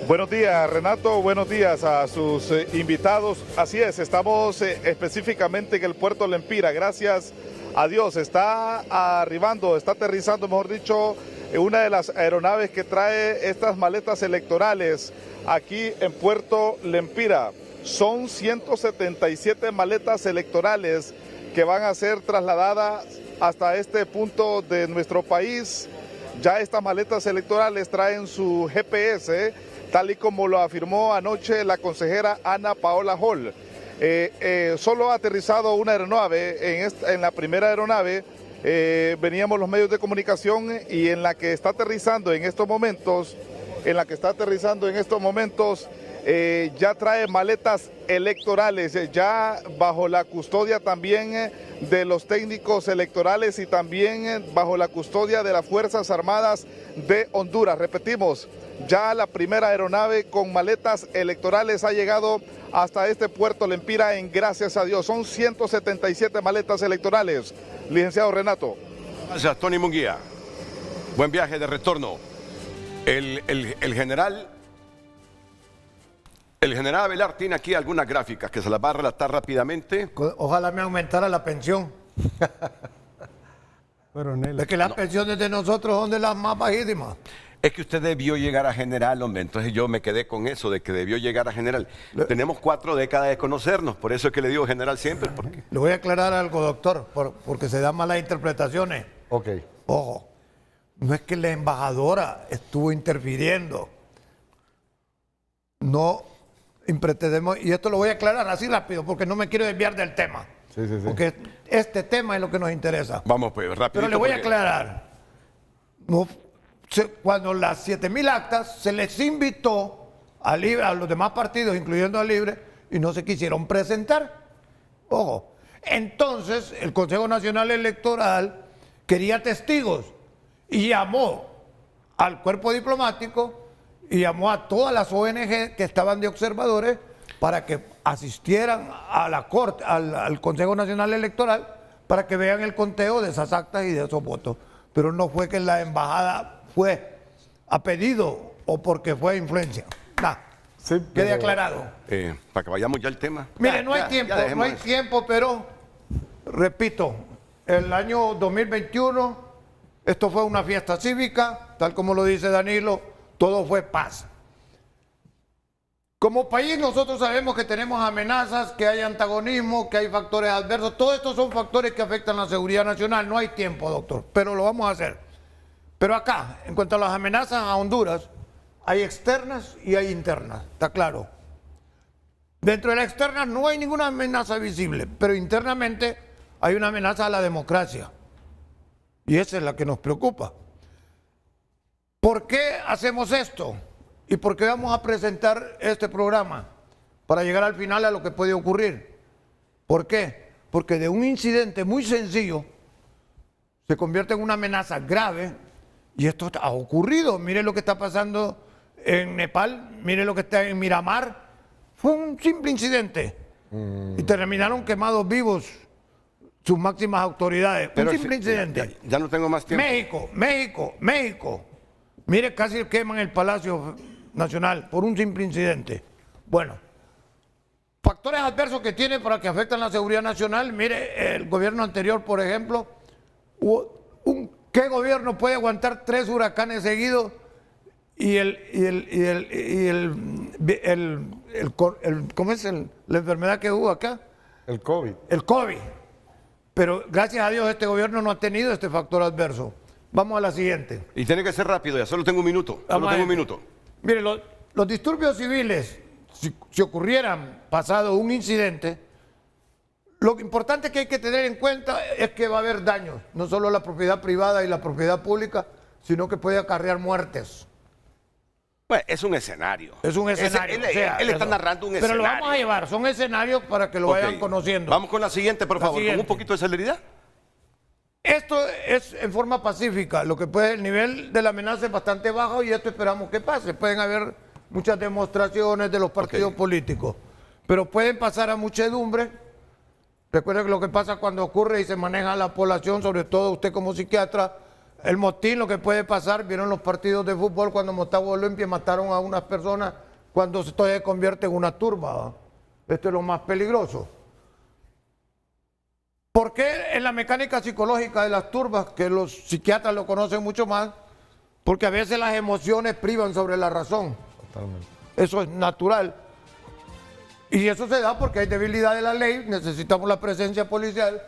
Buenos días, Renato. Buenos días a sus invitados. Así es, estamos específicamente en el puerto Lempira. Gracias a Dios, está aterrizando, mejor dicho, una de las aeronaves que trae estas maletas electorales aquí en Puerto Lempira. Son 177 maletas electorales que van a ser trasladadas hasta este punto de nuestro país. Ya estas maletas electorales traen su GPS, tal y como lo afirmó anoche la consejera Ana Paola Hall. Solo ha aterrizado una aeronave, en la primera aeronave veníamos los medios de comunicación y en la que está aterrizando en estos momentos, ya trae maletas electorales, ya bajo la custodia también de los técnicos electorales y también bajo la custodia de las Fuerzas Armadas de Honduras. Repetimos, ya la primera aeronave con maletas electorales ha llegado hasta este puerto Lempira en Gracias a Dios. Son 177 maletas electorales. Licenciado Renato. Gracias, Tony Munguía. Buen viaje de retorno. El general Avelar tiene aquí algunas gráficas que se las va a relatar rápidamente. Ojalá me aumentara la pensión. Es que las pensiones de nosotros son de las más bajísimas. Es que usted debió llegar a general, hombre. Entonces yo me quedé con eso de que debió llegar a general. Tenemos 4 décadas de conocernos, por eso es que le digo general siempre. Porque... Le voy a aclarar algo, doctor, porque se dan malas interpretaciones. Ok. Ojo, no es que la embajadora estuvo interfiriendo. No pretendemos, y esto lo voy a aclarar así rápido, porque no me quiero desviar del tema. Sí. Porque este tema es lo que nos interesa. Vamos pues, rápido. Pero le voy a aclarar. No, cuando las 7.000 actas se les invitó a los demás partidos, incluyendo a Libre, y no se quisieron presentar. Ojo. Entonces, el Consejo Nacional Electoral quería testigos y llamó al cuerpo diplomático y llamó a todas las ONG que estaban de observadores para que asistieran a la Corte, al Consejo Nacional Electoral, para que vean el conteo de esas actas y de esos votos. Pero no fue que la embajada fue a pedido o porque fue influencia. Sí, quede aclarado. Para que vayamos ya al tema. Mire, no hay tiempo, pero repito, el año 2021, esto fue una fiesta cívica, tal como lo dice Danilo, todo fue paz. Como país nosotros sabemos que tenemos amenazas, que hay antagonismo, que hay factores adversos. Todos estos son factores que afectan la seguridad nacional. No hay tiempo, doctor, pero lo vamos a hacer. Pero acá, en cuanto a las amenazas a Honduras, hay externas y hay internas, está claro. Dentro de las externas no hay ninguna amenaza visible, pero internamente hay una amenaza a la democracia. Y esa es la que nos preocupa. ¿Por qué hacemos esto? ¿Y por qué vamos a presentar este programa? Para llegar al final a lo que puede ocurrir. ¿Por qué? Porque de un incidente muy sencillo se convierte en una amenaza grave y esto ha ocurrido. Mire lo que está pasando en Nepal, mire lo que está en Miramar. Fue un simple incidente y terminaron quemados vivos sus máximas autoridades. Pero un simple incidente. Ya no tengo más tiempo. México. Mire, casi queman el Palacio Nacional por un simple incidente. Bueno, factores adversos que tiene para que afecten la seguridad nacional. Mire, el gobierno anterior, por ejemplo, ¿qué gobierno puede aguantar 3 huracanes seguidos y ¿cómo es la enfermedad que hubo acá? El COVID. El COVID. Pero gracias a Dios este gobierno no ha tenido este factor adverso. Vamos a la siguiente. Y tiene que ser rápido, ya solo tengo un minuto. Solo tengo un minuto. Mire, los disturbios civiles, si ocurrieran pasado un incidente, lo importante que hay que tener en cuenta es que va a haber daños, no solo a la propiedad privada y la propiedad pública, sino que puede acarrear muertes. Bueno, es un escenario. Es un escenario. Él está narrando un escenario. Pero lo vamos a llevar, son escenarios para que lo vayan conociendo. Vamos con la siguiente, por favor, con un poquito de celeridad. Esto es en forma pacífica, lo que puede, el nivel de la amenaza es bastante bajo y esto esperamos que pase. Pueden haber muchas demostraciones de los partidos políticos, pero pueden pasar a muchedumbre. Recuerden que lo que pasa cuando ocurre y se maneja la población, sobre todo usted como psiquiatra, el motín, lo que puede pasar, vieron los partidos de fútbol cuando Motagua Olimpia mataron a unas personas cuando esto se convierte en una turba, ¿va? Esto es lo más peligroso. ¿Por qué en la mecánica psicológica de las turbas, que los psiquiatras lo conocen mucho más? Porque a veces las emociones privan sobre la razón. Totalmente. Eso es natural. Y eso se da porque hay debilidad de la ley, necesitamos la presencia policial.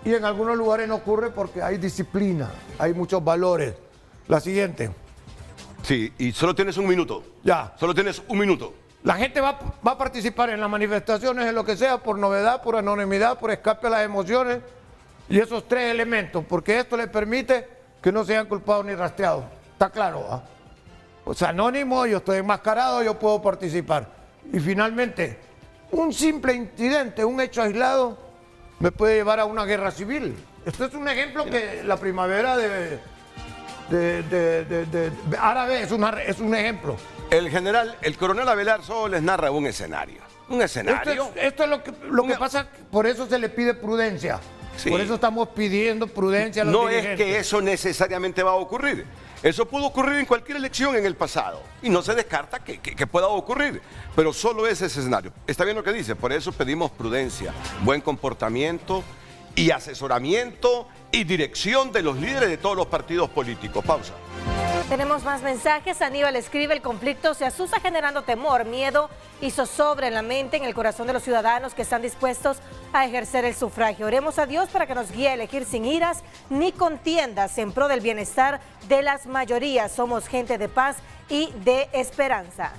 Y en algunos lugares no ocurre porque hay disciplina, hay muchos valores. La siguiente. Sí, y solo tienes un minuto. Ya. Solo tienes un minuto. La gente va a participar en las manifestaciones, en lo que sea, por novedad, por anonimidad, por escape a las emociones. Y esos 3 elementos, porque esto le permite que no sean culpados ni rastreados. ¿Está claro? ¿Ah? Pues anónimo, yo estoy enmascarado, yo puedo participar. Y finalmente, un simple incidente, un hecho aislado, me puede llevar a una guerra civil. Esto es un ejemplo que la primavera de árabe es un ejemplo. El coronel Avelar solo les narra un escenario. Un escenario. Esto es lo que pasa, por eso se le pide prudencia. Sí. Por eso estamos pidiendo prudencia a los dirigentes. No es que eso necesariamente va a ocurrir. Eso pudo ocurrir en cualquier elección en el pasado. Y no se descarta que pueda ocurrir. Pero solo ese escenario. Está bien lo que dice. Por eso pedimos prudencia, buen comportamiento y asesoramiento y dirección de los líderes de todos los partidos políticos. Pausa. Tenemos más mensajes. Aníbal escribe: el conflicto se asusa generando temor, miedo y zozobra en la mente, en el corazón de los ciudadanos que están dispuestos a ejercer el sufragio. Oremos a Dios para que nos guíe a elegir sin iras ni contiendas, en pro del bienestar de las mayorías. Somos gente de paz y de esperanza.